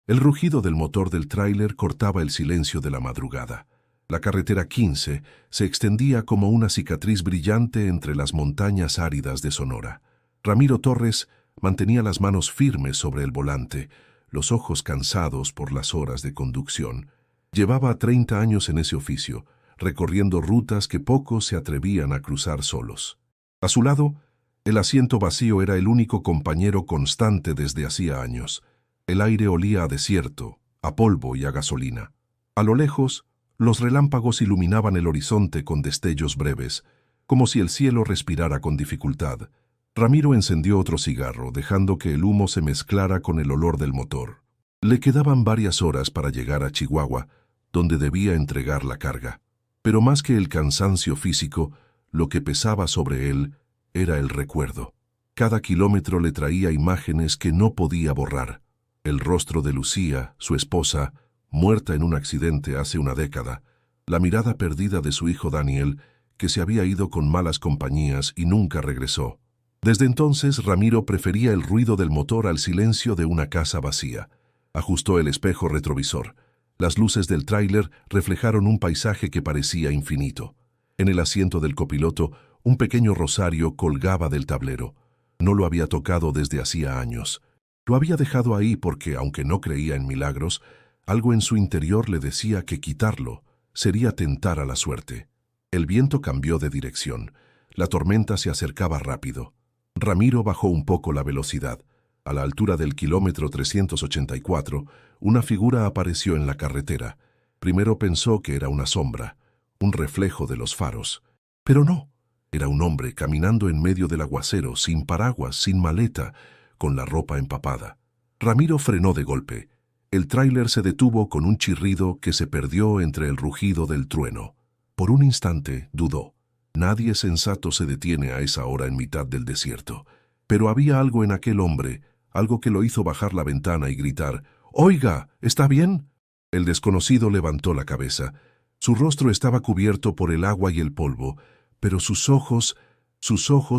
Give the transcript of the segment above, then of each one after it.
El rugido del motor del tráiler cortaba el silencio de la madrugada. La carretera 15 se extendía como una cicatriz brillante entre las montañas áridas de Sonora. Ramiro Torres mantenía las manos firmes sobre el volante, los ojos cansados por las horas de conducción. Llevaba 30 años en ese oficio, recorriendo rutas que pocos se atrevían a cruzar solos. A su lado, el asiento vacío era el único compañero constante desde hacía años. El aire olía a desierto, a polvo y a gasolina. A lo lejos, los relámpagos iluminaban el horizonte con destellos breves, como si el cielo respirara con dificultad. Ramiro encendió otro cigarro, dejando que el humo se mezclara con el olor del motor. Le quedaban varias horas para llegar a Chihuahua, donde debía entregar la carga. Pero más que el cansancio físico, lo que pesaba sobre él era el recuerdo. Cada kilómetro le traía imágenes que no podía borrar. El rostro de Lucía, su esposa, muerta en un accidente hace una década, la mirada perdida de su hijo Daniel, que se había ido con malas compañías y nunca regresó. Desde entonces, Ramiro prefería el ruido del motor al silencio de una casa vacía. Ajustó el espejo retrovisor. Las luces del tráiler reflejaron un paisaje que parecía infinito. En el asiento del copiloto, un pequeño rosario colgaba del tablero. No lo había tocado desde hacía años. Lo había dejado ahí porque, aunque no creía en milagros, algo en su interior le decía que quitarlo sería tentar a la suerte. El viento cambió de dirección. La tormenta se acercaba rápido. Ramiro bajó un poco la velocidad. A la altura del kilómetro 384, una figura apareció en la carretera. Primero pensó que era una sombra, un reflejo de los faros. Pero no, era un hombre caminando en medio del aguacero, sin paraguas, sin maleta, con la ropa empapada. Ramiro frenó de golpe. El tráiler se detuvo con un chirrido que se perdió entre el rugido del trueno. Por un instante dudó. Nadie sensato se detiene a esa hora en mitad del desierto. Pero había algo en aquel hombre, algo que lo hizo bajar la ventana y gritar: «¡Oiga! ¿Está bien?». El desconocido levantó la cabeza. Su rostro estaba cubierto por el agua y el polvo, pero sus ojos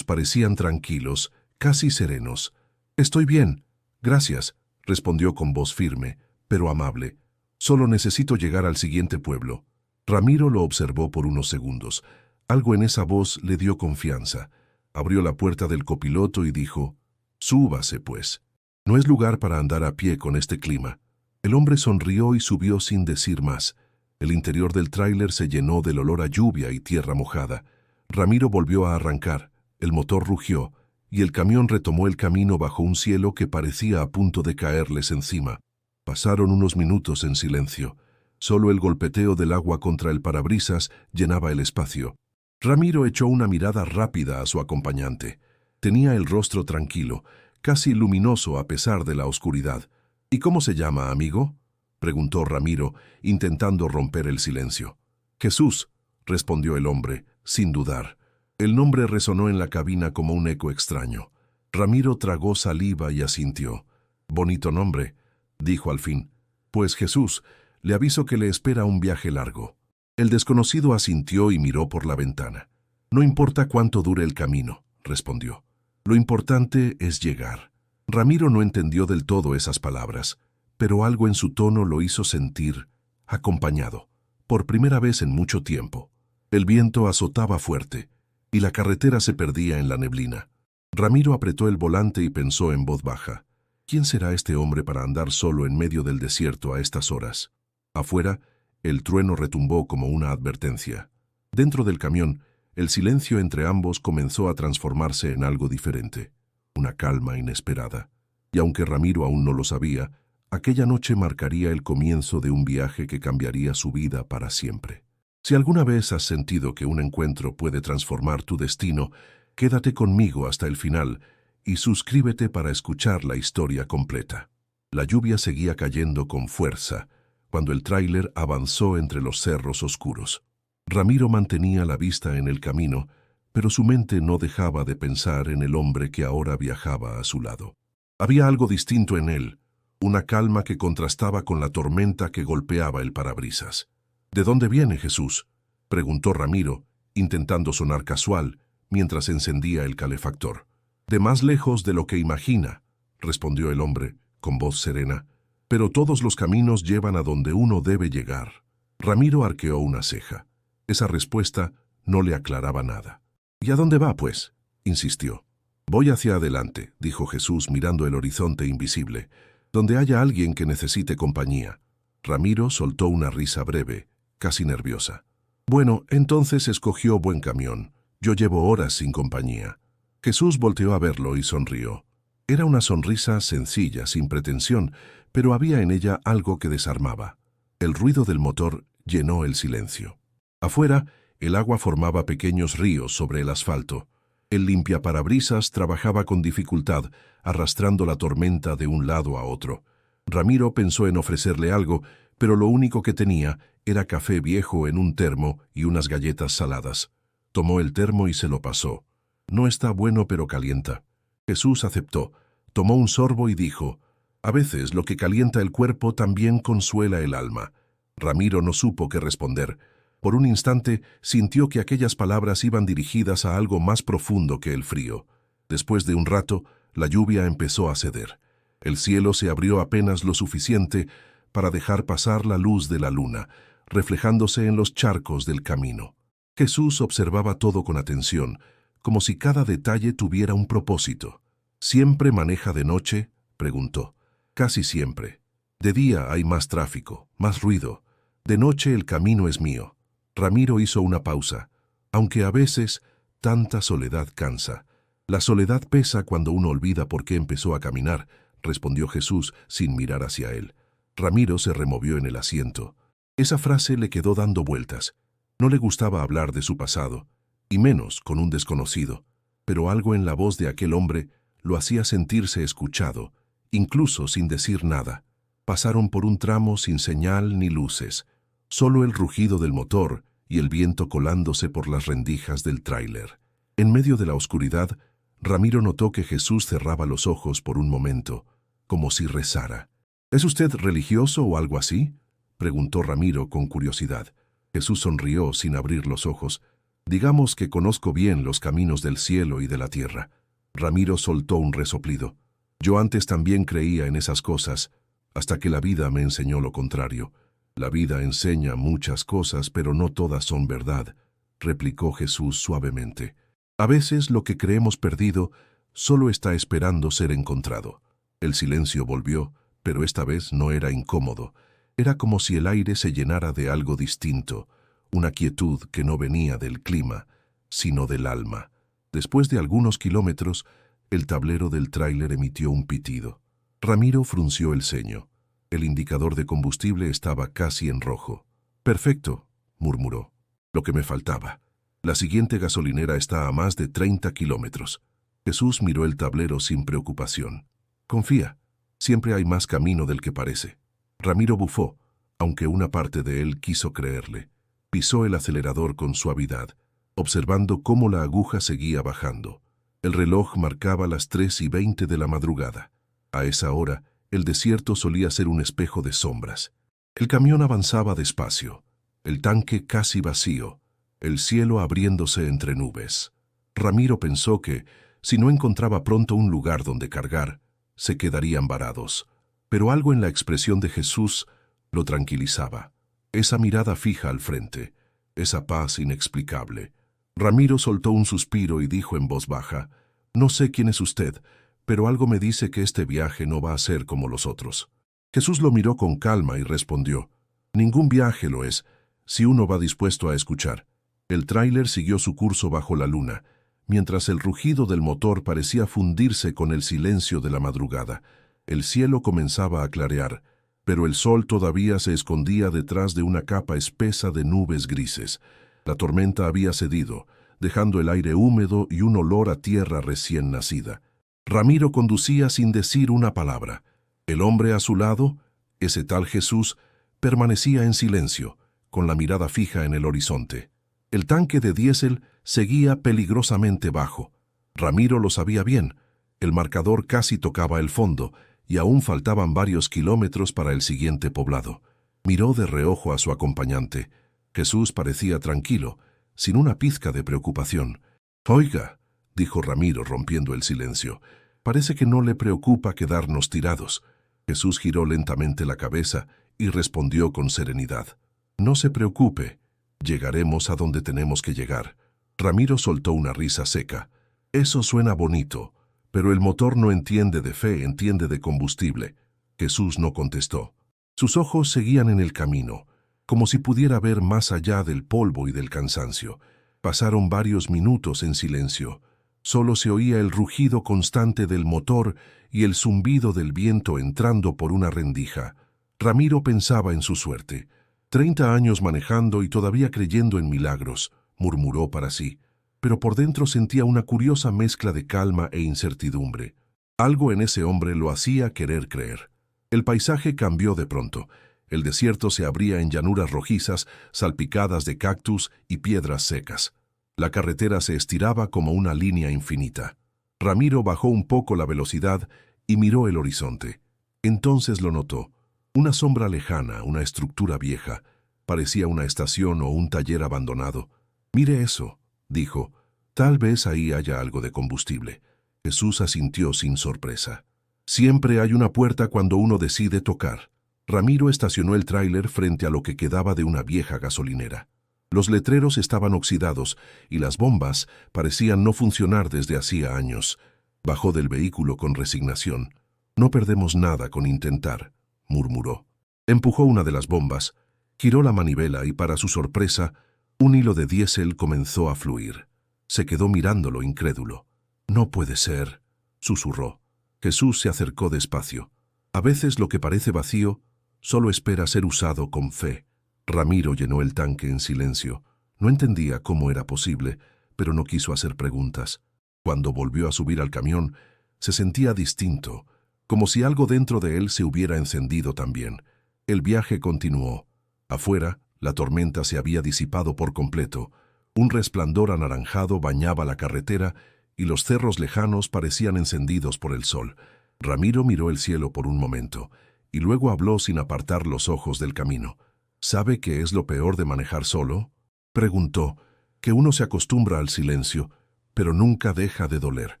parecían tranquilos, casi serenos. «Estoy bien, gracias», respondió con voz firme, pero amable. «Solo necesito llegar al siguiente pueblo». Ramiro lo observó por unos segundos. Algo en esa voz le dio confianza. Abrió la puerta del copiloto y dijo: «Súbase, pues. No es lugar para andar a pie con este clima». El hombre sonrió y subió sin decir más. El interior del tráiler se llenó del olor a lluvia y tierra mojada. Ramiro volvió a arrancar. El motor rugió, y el camión retomó el camino bajo un cielo que parecía a punto de caerles encima. Pasaron unos minutos en silencio. Solo el golpeteo del agua contra el parabrisas llenaba el espacio. Ramiro echó una mirada rápida a su acompañante. Tenía el rostro tranquilo, casi luminoso a pesar de la oscuridad. «¿Y cómo se llama, amigo?», preguntó Ramiro, intentando romper el silencio. «Jesús», respondió el hombre, sin dudar. El nombre resonó en la cabina como un eco extraño. Ramiro tragó saliva y asintió. «Bonito nombre», dijo al fin. «Pues Jesús, le aviso que le espera un viaje largo». El desconocido asintió y miró por la ventana. «No importa cuánto dure el camino», respondió. «Lo importante es llegar». Ramiro no entendió del todo esas palabras, pero algo en su tono lo hizo sentir acompañado, por primera vez en mucho tiempo. El viento azotaba fuerte, y la carretera se perdía en la neblina. Ramiro apretó el volante y pensó en voz baja: «¿Quién será este hombre para andar solo en medio del desierto a estas horas?». Afuera, el trueno retumbó como una advertencia. Dentro del camión, el silencio entre ambos comenzó a transformarse en algo diferente, una calma inesperada. Y aunque Ramiro aún no lo sabía, aquella noche marcaría el comienzo de un viaje que cambiaría su vida para siempre. Si alguna vez has sentido que un encuentro puede transformar tu destino, quédate conmigo hasta el final y suscríbete para escuchar la historia completa. La lluvia seguía cayendo con fuerza cuando el tráiler avanzó entre los cerros oscuros. Ramiro mantenía la vista en el camino, pero su mente no dejaba de pensar en el hombre que ahora viajaba a su lado. Había algo distinto en él, una calma que contrastaba con la tormenta que golpeaba el parabrisas. «¿De dónde viene Jesús?», preguntó Ramiro, intentando sonar casual, mientras encendía el calefactor. «De más lejos de lo que imagina», respondió el hombre, con voz serena. Pero todos los caminos llevan a donde uno debe llegar. Ramiro arqueó una ceja. Esa respuesta no le aclaraba nada. ¿Y a dónde va, pues?, insistió. Voy hacia adelante, dijo Jesús mirando el horizonte invisible, donde haya alguien que necesite compañía. Ramiro soltó una risa breve, casi nerviosa. Bueno, entonces escogió buen camión. Yo llevo horas sin compañía. Jesús volteó a verlo y sonrió. Era una sonrisa sencilla, sin pretensión, pero había en ella algo que desarmaba. El ruido del motor llenó el silencio. Afuera, el agua formaba pequeños ríos sobre el asfalto. El limpiaparabrisas trabajaba con dificultad, arrastrando la tormenta de un lado a otro. Ramiro pensó en ofrecerle algo, pero lo único que tenía era café viejo en un termo y unas galletas saladas. Tomó el termo y se lo pasó. No está bueno, pero calienta. Jesús aceptó, tomó un sorbo y dijo: a veces lo que calienta el cuerpo también consuela el alma. Ramiro no supo qué responder. Por un instante sintió que aquellas palabras iban dirigidas a algo más profundo que el frío. Después de un rato, la lluvia empezó a ceder. El cielo se abrió apenas lo suficiente para dejar pasar la luz de la luna, reflejándose en los charcos del camino. Jesús observaba todo con atención, como si cada detalle tuviera un propósito. ¿Siempre maneja de noche?, preguntó. Casi siempre. De día hay más tráfico, más ruido. De noche el camino es mío. Ramiro hizo una pausa. Aunque a veces tanta soledad cansa. La soledad pesa cuando uno olvida por qué empezó a caminar, respondió Jesús sin mirar hacia él. Ramiro se removió en el asiento. Esa frase le quedó dando vueltas. No le gustaba hablar de su pasado, y menos con un desconocido, pero algo en la voz de aquel hombre lo hacía sentirse escuchado, incluso sin decir nada. Pasaron por un tramo sin señal ni luces, solo el rugido del motor y el viento colándose por las rendijas del tráiler. En medio de la oscuridad, Ramiro notó que Jesús cerraba los ojos por un momento, como si rezara. ¿Es usted religioso o algo así?, preguntó Ramiro con curiosidad. Jesús sonrió sin abrir los ojos. Digamos que conozco bien los caminos del cielo y de la tierra. Ramiro soltó un resoplido. Yo antes también creía en esas cosas, hasta que la vida me enseñó lo contrario. La vida enseña muchas cosas, pero no todas son verdad, replicó Jesús suavemente. A veces lo que creemos perdido solo está esperando ser encontrado. El silencio volvió, pero esta vez no era incómodo. Era como si el aire se llenara de algo distinto, una quietud que no venía del clima, sino del alma. Después de algunos kilómetros, el tablero del tráiler emitió un pitido. Ramiro frunció el ceño. El indicador de combustible estaba casi en rojo. «Perfecto», murmuró. «Lo que me faltaba. La siguiente gasolinera está a más de 30 kilómetros». Jesús miró el tablero sin preocupación. «Confía. Siempre hay más camino del que parece». Ramiro bufó, aunque una parte de él quiso creerle. Pisó el acelerador con suavidad, observando cómo la aguja seguía bajando. El reloj marcaba las 3:20 de la madrugada. A esa hora, el desierto solía ser un espejo de sombras. El camión avanzaba despacio, el tanque casi vacío, el cielo abriéndose entre nubes. Ramiro pensó que, si no encontraba pronto un lugar donde cargar, se quedarían varados. Pero algo en la expresión de Jesús lo tranquilizaba. Esa mirada fija al frente, esa paz inexplicable. Ramiro soltó un suspiro y dijo en voz baja: «No sé quién es usted, pero algo me dice que este viaje no va a ser como los otros». Jesús lo miró con calma y respondió: «Ningún viaje lo es, si uno va dispuesto a escuchar». El tráiler siguió su curso bajo la luna, mientras el rugido del motor parecía fundirse con el silencio de la madrugada. El cielo comenzaba a clarear, pero el sol todavía se escondía detrás de una capa espesa de nubes grises. La tormenta había cedido, dejando el aire húmedo y un olor a tierra recién nacida. Ramiro conducía sin decir una palabra. El hombre a su lado, ese tal Jesús, permanecía en silencio, con la mirada fija en el horizonte. El tanque de diésel seguía peligrosamente bajo. Ramiro lo sabía bien. El marcador casi tocaba el fondo, y aún faltaban varios kilómetros para el siguiente poblado. Miró de reojo a su acompañante. Jesús parecía tranquilo, sin una pizca de preocupación. «Oiga», dijo Ramiro rompiendo el silencio, «parece que no le preocupa quedarnos tirados. Jesús giró lentamente la cabeza y respondió con serenidad. No se preocupe, llegaremos a donde tenemos que llegar. Ramiro soltó una risa seca. Eso suena bonito, pero el motor no entiende de fe, entiende de combustible. Jesús no contestó. Sus ojos seguían en el camino, como si pudiera ver más allá del polvo y del cansancio. Pasaron varios minutos en silencio. Solo se oía el rugido constante del motor y el zumbido del viento entrando por una rendija. Ramiro pensaba en su suerte. 30 años manejando y todavía creyendo en milagros, murmuró para sí. Pero por dentro sentía una curiosa mezcla de calma e incertidumbre. Algo en ese hombre lo hacía querer creer. El paisaje cambió de pronto. El desierto se abría en llanuras rojizas, salpicadas de cactus y piedras secas. La carretera se estiraba como una línea infinita. Ramiro bajó un poco la velocidad y miró el horizonte. Entonces lo notó. Una sombra lejana, una estructura vieja. Parecía una estación o un taller abandonado. «Mire eso», dijo. «Tal vez ahí haya algo de combustible». Jesús asintió sin sorpresa. Siempre hay una puerta cuando uno decide tocar. Ramiro estacionó el tráiler frente a lo que quedaba de una vieja gasolinera. Los letreros estaban oxidados y las bombas parecían no funcionar desde hacía años. Bajó del vehículo con resignación. «No perdemos nada con intentar», murmuró. Empujó una de las bombas, giró la manivela y, para su sorpresa, un hilo de diésel comenzó a fluir. Se quedó mirándolo incrédulo. «No puede ser», susurró. Jesús se acercó despacio. A veces lo que parece vacío solo espera ser usado con fe. Ramiro llenó el tanque en silencio. No entendía cómo era posible, pero no quiso hacer preguntas. Cuando volvió a subir al camión, se sentía distinto, como si algo dentro de él se hubiera encendido también. El viaje continuó. Afuera, la tormenta se había disipado por completo. Un resplandor anaranjado bañaba la carretera y los cerros lejanos parecían encendidos por el sol. Ramiro miró el cielo por un momento y luego habló sin apartar los ojos del camino. «¿Sabe qué es lo peor de manejar solo?», preguntó. «Que uno se acostumbra al silencio, pero nunca deja de doler».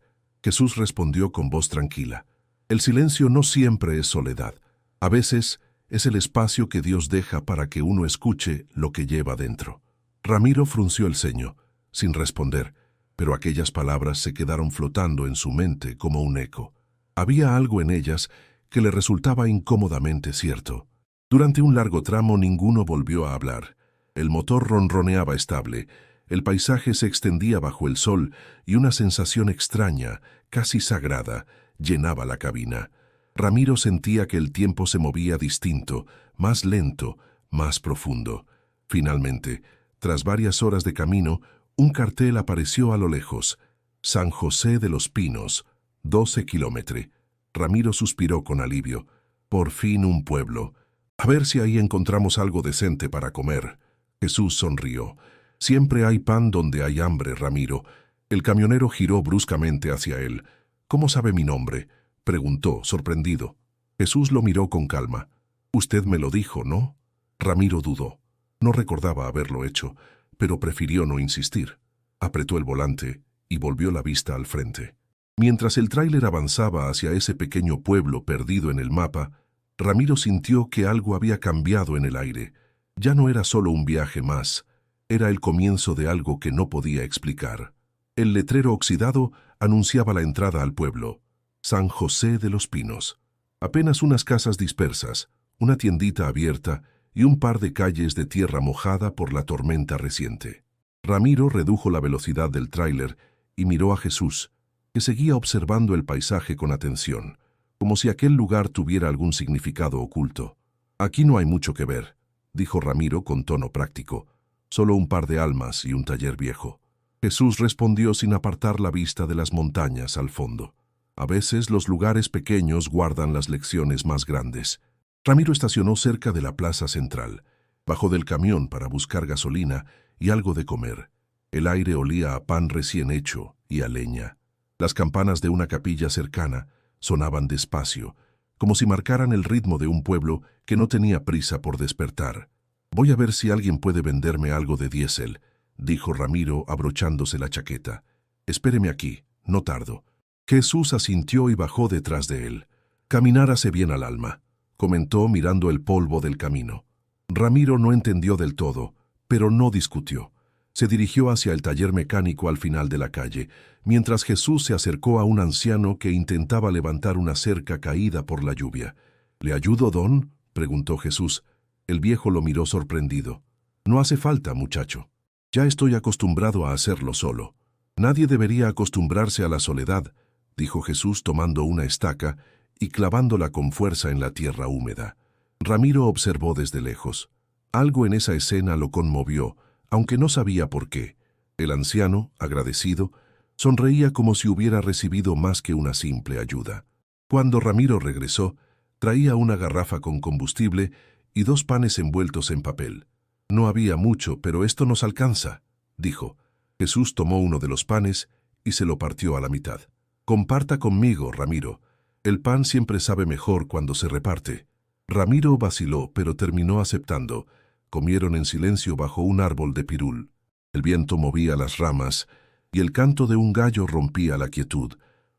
Jesús respondió con voz tranquila. «El silencio no siempre es soledad. A veces es el espacio que Dios deja para que uno escuche lo que lleva dentro». Ramiro frunció el ceño, sin responder, pero aquellas palabras se quedaron flotando en su mente como un eco. Había algo en ellas que le resultaba incómodamente cierto. Durante un largo tramo ninguno volvió a hablar. El motor ronroneaba estable, el paisaje se extendía bajo el sol y una sensación extraña, casi sagrada, llenaba la cabina. Ramiro sentía que el tiempo se movía distinto, más lento, más profundo. Finalmente, tras varias horas de camino, un cartel apareció a lo lejos. San José de los Pinos, 12 kilómetros. Ramiro suspiró con alivio. Por fin un pueblo. A ver si ahí encontramos algo decente para comer. Jesús sonrió. Siempre hay pan donde hay hambre, Ramiro. El camionero giró bruscamente hacia él. ¿Cómo sabe mi nombre?, preguntó, sorprendido. Jesús lo miró con calma. «Usted me lo dijo, ¿no?». Ramiro dudó. No recordaba haberlo hecho, pero prefirió no insistir. Apretó el volante y volvió la vista al frente. Mientras el tráiler avanzaba hacia ese pequeño pueblo perdido en el mapa, Ramiro sintió que algo había cambiado en el aire. Ya no era solo un viaje más, era el comienzo de algo que no podía explicar. El letrero oxidado anunciaba la entrada al pueblo. San José de los Pinos. Apenas unas casas dispersas, una tiendita abierta y un par de calles de tierra mojada por la tormenta reciente. Ramiro redujo la velocidad del tráiler y miró a Jesús, que seguía observando el paisaje con atención, como si aquel lugar tuviera algún significado oculto. «Aquí no hay mucho que ver», dijo Ramiro con tono práctico. «Solo un par de almas y un taller viejo». Jesús respondió sin apartar la vista de las montañas al fondo. A veces los lugares pequeños guardan las lecciones más grandes. Ramiro estacionó cerca de la plaza central. Bajó del camión para buscar gasolina y algo de comer. El aire olía a pan recién hecho y a leña. Las campanas de una capilla cercana sonaban despacio, como si marcaran el ritmo de un pueblo que no tenía prisa por despertar. «Voy a ver si alguien puede venderme algo de diésel», dijo Ramiro abrochándose la chaqueta. «Espéreme aquí, no tardo». Jesús asintió y bajó detrás de él. Caminar hace bien al alma, comentó mirando el polvo del camino. Ramiro no entendió del todo, pero no discutió. Se dirigió hacia el taller mecánico al final de la calle, mientras Jesús se acercó a un anciano que intentaba levantar una cerca caída por la lluvia. —¿Le ayudo, don? —preguntó Jesús. El viejo lo miró sorprendido. —No hace falta, muchacho. Ya estoy acostumbrado a hacerlo solo. Nadie debería acostumbrarse a la soledad —dijo Jesús tomando una estaca y clavándola con fuerza en la tierra húmeda. Ramiro observó desde lejos. Algo en esa escena lo conmovió, aunque no sabía por qué. El anciano, agradecido, sonreía como si hubiera recibido más que una simple ayuda. Cuando Ramiro regresó, traía una garrafa con combustible y 2 panes envueltos en papel. —No había mucho, pero esto nos alcanza —dijo. Jesús tomó uno de los panes y se lo partió a la mitad. —Comparta conmigo, Ramiro. El pan siempre sabe mejor cuando se reparte. Ramiro vaciló, pero terminó aceptando. Comieron en silencio bajo un árbol de pirul. El viento movía las ramas y el canto de un gallo rompía la quietud.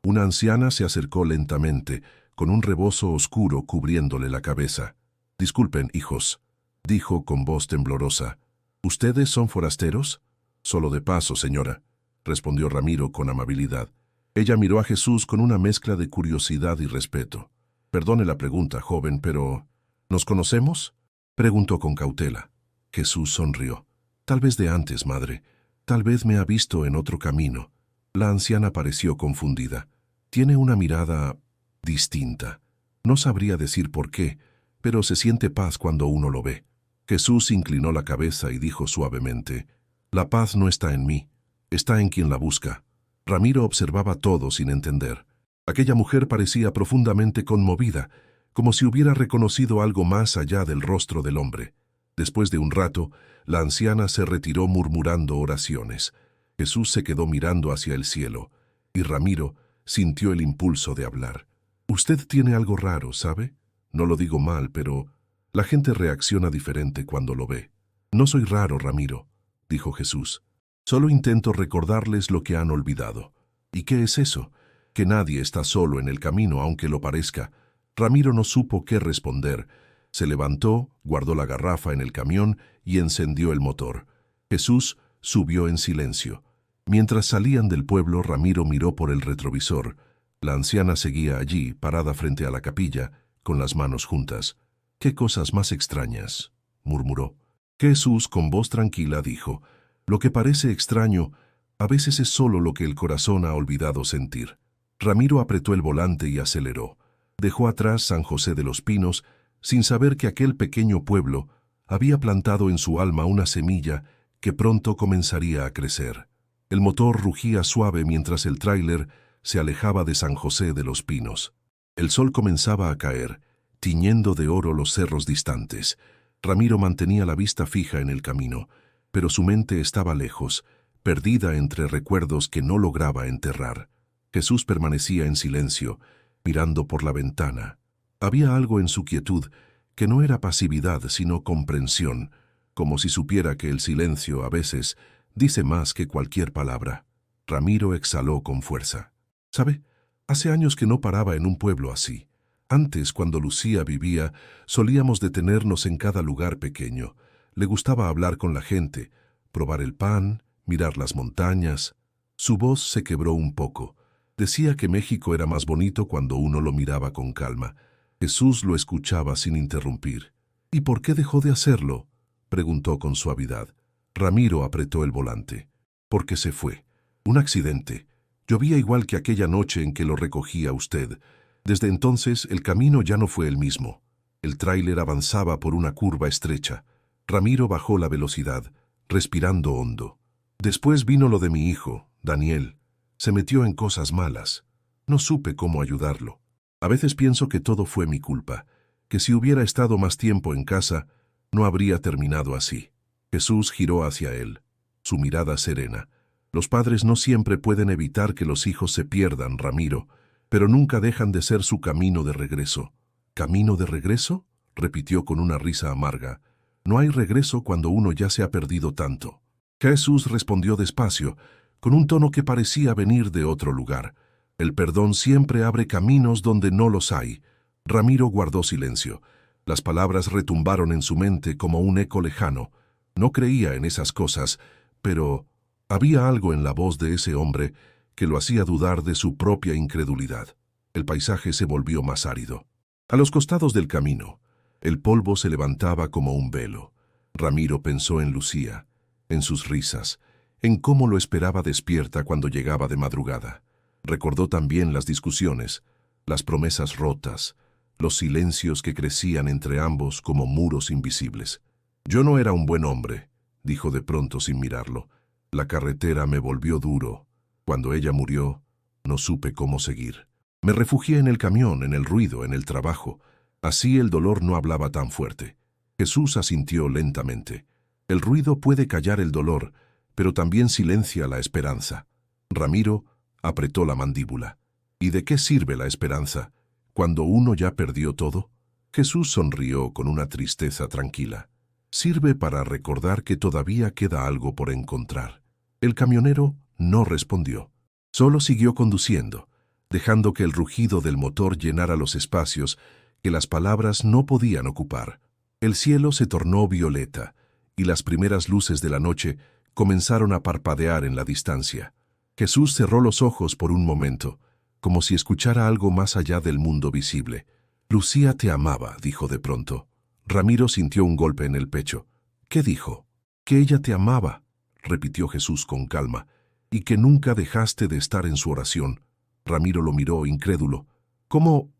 Una anciana se acercó lentamente, con un rebozo oscuro cubriéndole la cabeza. —Disculpen, hijos —dijo con voz temblorosa—. ¿Ustedes son forasteros? —Solo de paso, señora —respondió Ramiro con amabilidad. Ella miró a Jesús con una mezcla de curiosidad y respeto. —Perdone la pregunta, joven, pero ¿nos conocemos? —preguntó con cautela. Jesús sonrió. —Tal vez de antes, madre. Tal vez me ha visto en otro camino. La anciana pareció confundida. Tiene una mirada distinta. No sabría decir por qué, pero se siente paz cuando uno lo ve. Jesús inclinó la cabeza y dijo suavemente: «La paz no está en mí, está en quien la busca». Ramiro observaba todo sin entender. Aquella mujer parecía profundamente conmovida, como si hubiera reconocido algo más allá del rostro del hombre. Después de un rato, la anciana se retiró murmurando oraciones. Jesús se quedó mirando hacia el cielo, y Ramiro sintió el impulso de hablar. «Usted tiene algo raro, ¿sabe? No lo digo mal, pero la gente reacciona diferente cuando lo ve». «No soy raro, Ramiro», dijo Jesús. «Solo intento recordarles lo que han olvidado». «¿Y qué es eso?» «Que nadie está solo en el camino, aunque lo parezca». Ramiro no supo qué responder. Se levantó, guardó la garrafa en el camión y encendió el motor. Jesús subió en silencio. Mientras salían del pueblo, Ramiro miró por el retrovisor. La anciana seguía allí, parada frente a la capilla, con las manos juntas. «Qué cosas más extrañas», murmuró. Jesús, con voz tranquila, dijo: «Lo que parece extraño, a veces es solo lo que el corazón ha olvidado sentir». Ramiro apretó el volante y aceleró. Dejó atrás San José de los Pinos, sin saber que aquel pequeño pueblo había plantado en su alma una semilla que pronto comenzaría a crecer. El motor rugía suave mientras el tráiler se alejaba de San José de los Pinos. El sol comenzaba a caer, tiñendo de oro los cerros distantes. Ramiro mantenía la vista fija en el camino, pero su mente estaba lejos, perdida entre recuerdos que no lograba enterrar. Jesús permanecía en silencio, mirando por la ventana. Había algo en su quietud que no era pasividad, sino comprensión, como si supiera que el silencio, a veces, dice más que cualquier palabra. Ramiro exhaló con fuerza. «¿Sabe? Hace años que no paraba en un pueblo así. Antes, cuando Lucía vivía, solíamos detenernos en cada lugar pequeño. Le gustaba hablar con la gente, probar el pan, mirar las montañas». Su voz se quebró un poco. Decía que México era más bonito cuando uno lo miraba con calma. Jesús lo escuchaba sin interrumpir. «¿Y por qué dejó de hacerlo?», preguntó con suavidad. Ramiro apretó el volante. «Porque se fue. Un accidente. Llovía igual que aquella noche en que lo recogía usted. Desde entonces el camino ya no fue el mismo». El tráiler avanzaba por una curva estrecha. Ramiro bajó la velocidad, respirando hondo. «Después vino lo de mi hijo, Daniel. Se metió en cosas malas. No supe cómo ayudarlo. A veces pienso que todo fue mi culpa, que si hubiera estado más tiempo en casa, no habría terminado así». Jesús giró hacia él, su mirada serena. «Los padres no siempre pueden evitar que los hijos se pierdan, Ramiro, pero nunca dejan de ser su camino de regreso». «¿Camino de regreso?», repitió con una risa amarga. «No hay regreso cuando uno ya se ha perdido tanto». Jesús respondió despacio, con un tono que parecía venir de otro lugar. «El perdón siempre abre caminos donde no los hay. Ramiro guardó silencio. Las palabras retumbaron en su mente como un eco lejano. No creía en esas cosas, pero había algo en la voz de ese hombre que lo hacía dudar de su propia incredulidad. El paisaje se volvió más árido. A los costados del camino, el polvo se levantaba como un velo. Ramiro pensó en Lucía, en sus risas, en cómo lo esperaba despierta cuando llegaba de madrugada. Recordó también las discusiones, las promesas rotas, los silencios que crecían entre ambos como muros invisibles. «Yo no era un buen hombre», dijo de pronto sin mirarlo. «La carretera me volvió duro. Cuando ella murió, no supe cómo seguir. Me refugié en el camión, en el ruido, en el trabajo. Así el dolor no hablaba tan fuerte». Jesús asintió lentamente. «El ruido puede callar el dolor, pero también silencia la esperanza». Ramiro apretó la mandíbula. «¿Y de qué sirve la esperanza cuando uno ya perdió todo?». Jesús sonrió con una tristeza tranquila. «Sirve para recordar que todavía queda algo por encontrar». El camionero no respondió. Solo siguió conduciendo, dejando que el rugido del motor llenara los espacios que las palabras no podían ocupar. El cielo se tornó violeta, y las primeras luces de la noche comenzaron a parpadear en la distancia. Jesús cerró los ojos por un momento, como si escuchara algo más allá del mundo visible. «Lucía te amaba», dijo de pronto. Ramiro sintió un golpe en el pecho. «¿Qué dijo?». «Que ella te amaba», repitió Jesús con calma, «y que nunca dejaste de estar en su oración». Ramiro lo miró incrédulo. «¿Cómo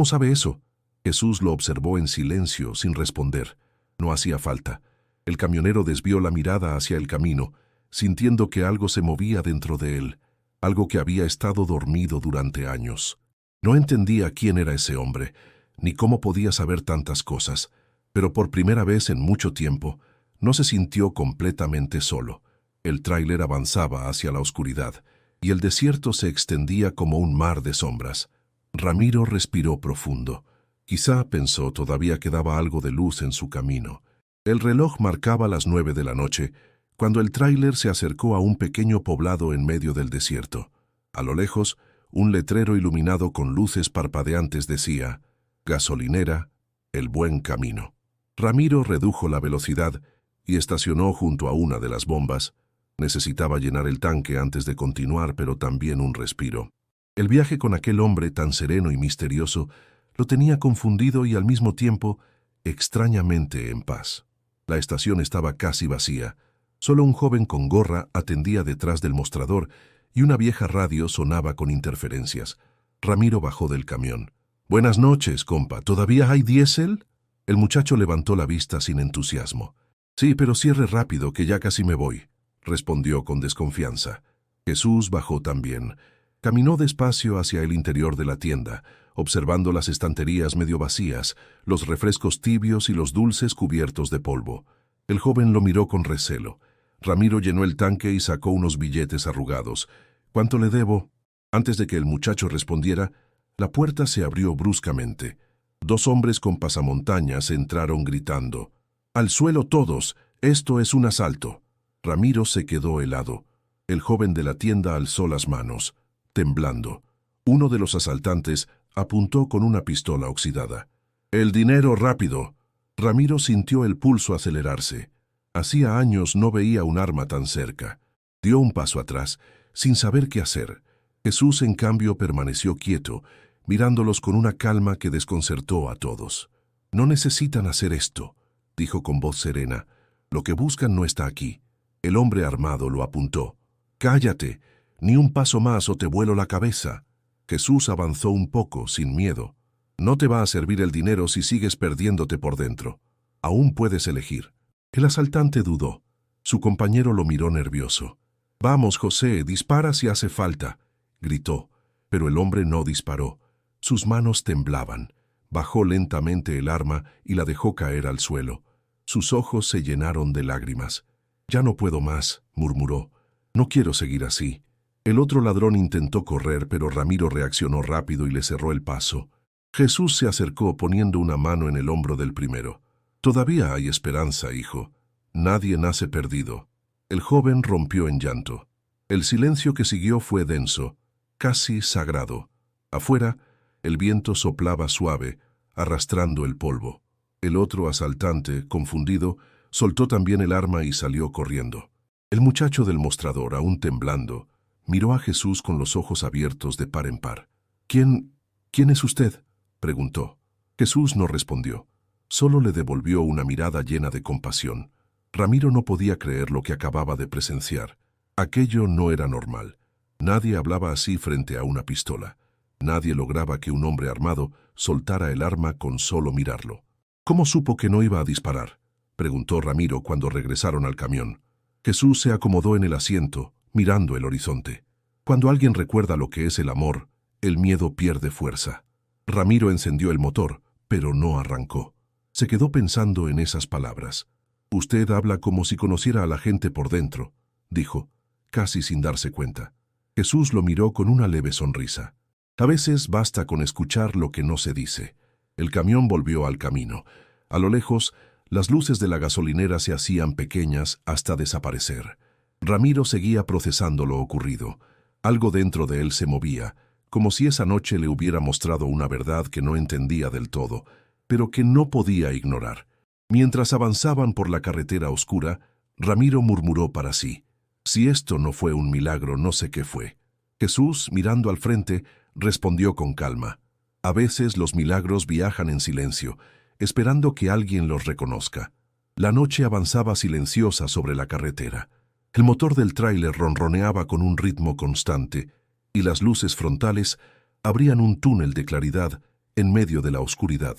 sabe eso?». Jesús lo observó en silencio, sin responder. No hacía falta. El camionero desvió la mirada hacia el camino, sintiendo que algo se movía dentro de él, algo que había estado dormido durante años. No entendía quién era ese hombre, ni cómo podía saber tantas cosas, pero por primera vez en mucho tiempo no se sintió completamente solo. El tráiler avanzaba hacia la oscuridad, y el desierto se extendía como un mar de sombras. Ramiro respiró profundo. Quizá, pensó, todavía quedaba algo de luz en su camino. El reloj marcaba las 9 de la noche, cuando el tráiler se acercó a un pequeño poblado en medio del desierto. A lo lejos, un letrero iluminado con luces parpadeantes decía: «Gasolinera, El Buen Camino». Ramiro redujo la velocidad y estacionó junto a una de las bombas. Necesitaba llenar el tanque antes de continuar, pero también un respiro. El viaje con aquel hombre tan sereno y misterioso lo tenía confundido y al mismo tiempo extrañamente en paz. La estación estaba casi vacía. Solo un joven con gorra atendía detrás del mostrador y una vieja radio sonaba con interferencias. Ramiro bajó del camión. «Buenas noches, compa. ¿Todavía hay diésel?». El muchacho levantó la vista sin entusiasmo. «Sí, pero cierre rápido, que ya casi me voy», respondió con desconfianza. Jesús bajó también. Caminó despacio hacia el interior de la tienda, observando las estanterías medio vacías, los refrescos tibios y los dulces cubiertos de polvo. El joven lo miró con recelo. Ramiro llenó el tanque y sacó unos billetes arrugados. «¿Cuánto le debo?». Antes de que el muchacho respondiera, la puerta se abrió bruscamente. 2 hombres con pasamontañas entraron gritando: «¡Al suelo todos! ¡Esto es un asalto!». Ramiro se quedó helado. El joven de la tienda alzó las manos, temblando. Uno de los asaltantes apuntó con una pistola oxidada. «¡El dinero rápido!». Ramiro sintió el pulso acelerarse. Hacía años no veía un arma tan cerca. Dio un paso atrás, sin saber qué hacer. Jesús, en cambio, permaneció quieto, mirándolos con una calma que desconcertó a todos. «No necesitan hacer esto», dijo con voz serena. «Lo que buscan no está aquí». El hombre armado lo apuntó. «Cállate, ni un paso más o te vuelo la cabeza». Jesús avanzó un poco, sin miedo. «No te va a servir el dinero si sigues perdiéndote por dentro. Aún puedes elegir». El asaltante dudó. Su compañero lo miró nervioso. «Vamos, José, dispara si hace falta», gritó, pero el hombre no disparó. Sus manos temblaban. Bajó lentamente el arma y la dejó caer al suelo. Sus ojos se llenaron de lágrimas. «Ya no puedo más», murmuró. «No quiero seguir así». El otro ladrón intentó correr, pero Ramiro reaccionó rápido y le cerró el paso. Jesús se acercó poniendo una mano en el hombro del primero. «Todavía hay esperanza, hijo. Nadie nace perdido». El joven rompió en llanto. El silencio que siguió fue denso, casi sagrado. Afuera, el viento soplaba suave, arrastrando el polvo. El otro asaltante, confundido, soltó también el arma y salió corriendo. El muchacho del mostrador, aún temblando, miró a Jesús con los ojos abiertos de par en par. ¿Quién es usted?, preguntó. Jesús no respondió. Solo le devolvió una mirada llena de compasión. Ramiro no podía creer lo que acababa de presenciar. Aquello no era normal. Nadie hablaba así frente a una pistola. Nadie lograba que un hombre armado soltara el arma con solo mirarlo. ¿Cómo supo que no iba a disparar?, preguntó Ramiro cuando regresaron al camión. Jesús se acomodó en el asiento, mirando el horizonte. Cuando alguien recuerda lo que es el amor, el miedo pierde fuerza. Ramiro encendió el motor, pero no arrancó. Se quedó pensando en esas palabras. «Usted habla como si conociera a la gente por dentro», dijo, casi sin darse cuenta. Jesús lo miró con una leve sonrisa. A veces basta con escuchar lo que no se dice. El camión volvió al camino. A lo lejos, las luces de la gasolinera se hacían pequeñas hasta desaparecer. Ramiro seguía procesando lo ocurrido. Algo dentro de él se movía, como si esa noche le hubiera mostrado una verdad que no entendía del todo, pero que no podía ignorar. Mientras avanzaban por la carretera oscura, Ramiro murmuró para sí: «Si esto no fue un milagro, no sé qué fue». Jesús, mirando al frente, respondió con calma: «A veces los milagros viajan en silencio, esperando que alguien los reconozca». La noche avanzaba silenciosa sobre la carretera. El motor del tráiler ronroneaba con un ritmo constante, y las luces frontales abrían un túnel de claridad en medio de la oscuridad.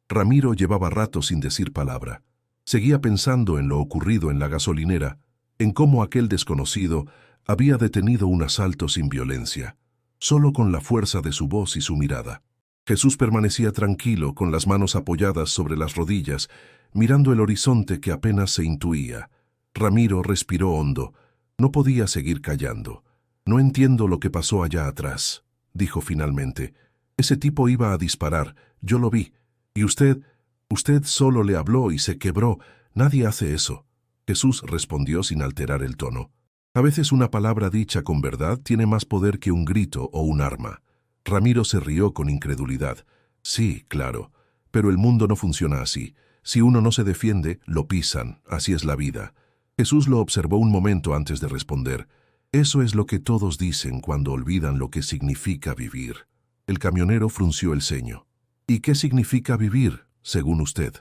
Ramiro llevaba rato sin decir palabra. Seguía pensando en lo ocurrido en la gasolinera, en cómo aquel desconocido había detenido un asalto sin violencia, solo con la fuerza de su voz y su mirada. Jesús permanecía tranquilo, con las manos apoyadas sobre las rodillas, mirando el horizonte que apenas se intuía. Ramiro respiró hondo. No podía seguir callando. «No entiendo lo que pasó allá atrás», dijo finalmente. «Ese tipo iba a disparar, yo lo vi. Y usted solo le habló y se quebró. Nadie hace eso». Jesús respondió sin alterar el tono. «A veces una palabra dicha con verdad tiene más poder que un grito o un arma». Ramiro se rió con incredulidad. «Sí, claro, pero el mundo no funciona así. Si uno no se defiende, lo pisan. Así es la vida». Jesús lo observó un momento antes de responder. «Eso es lo que todos dicen cuando olvidan lo que significa vivir». El camionero frunció el ceño. «¿Y qué significa vivir, según usted?»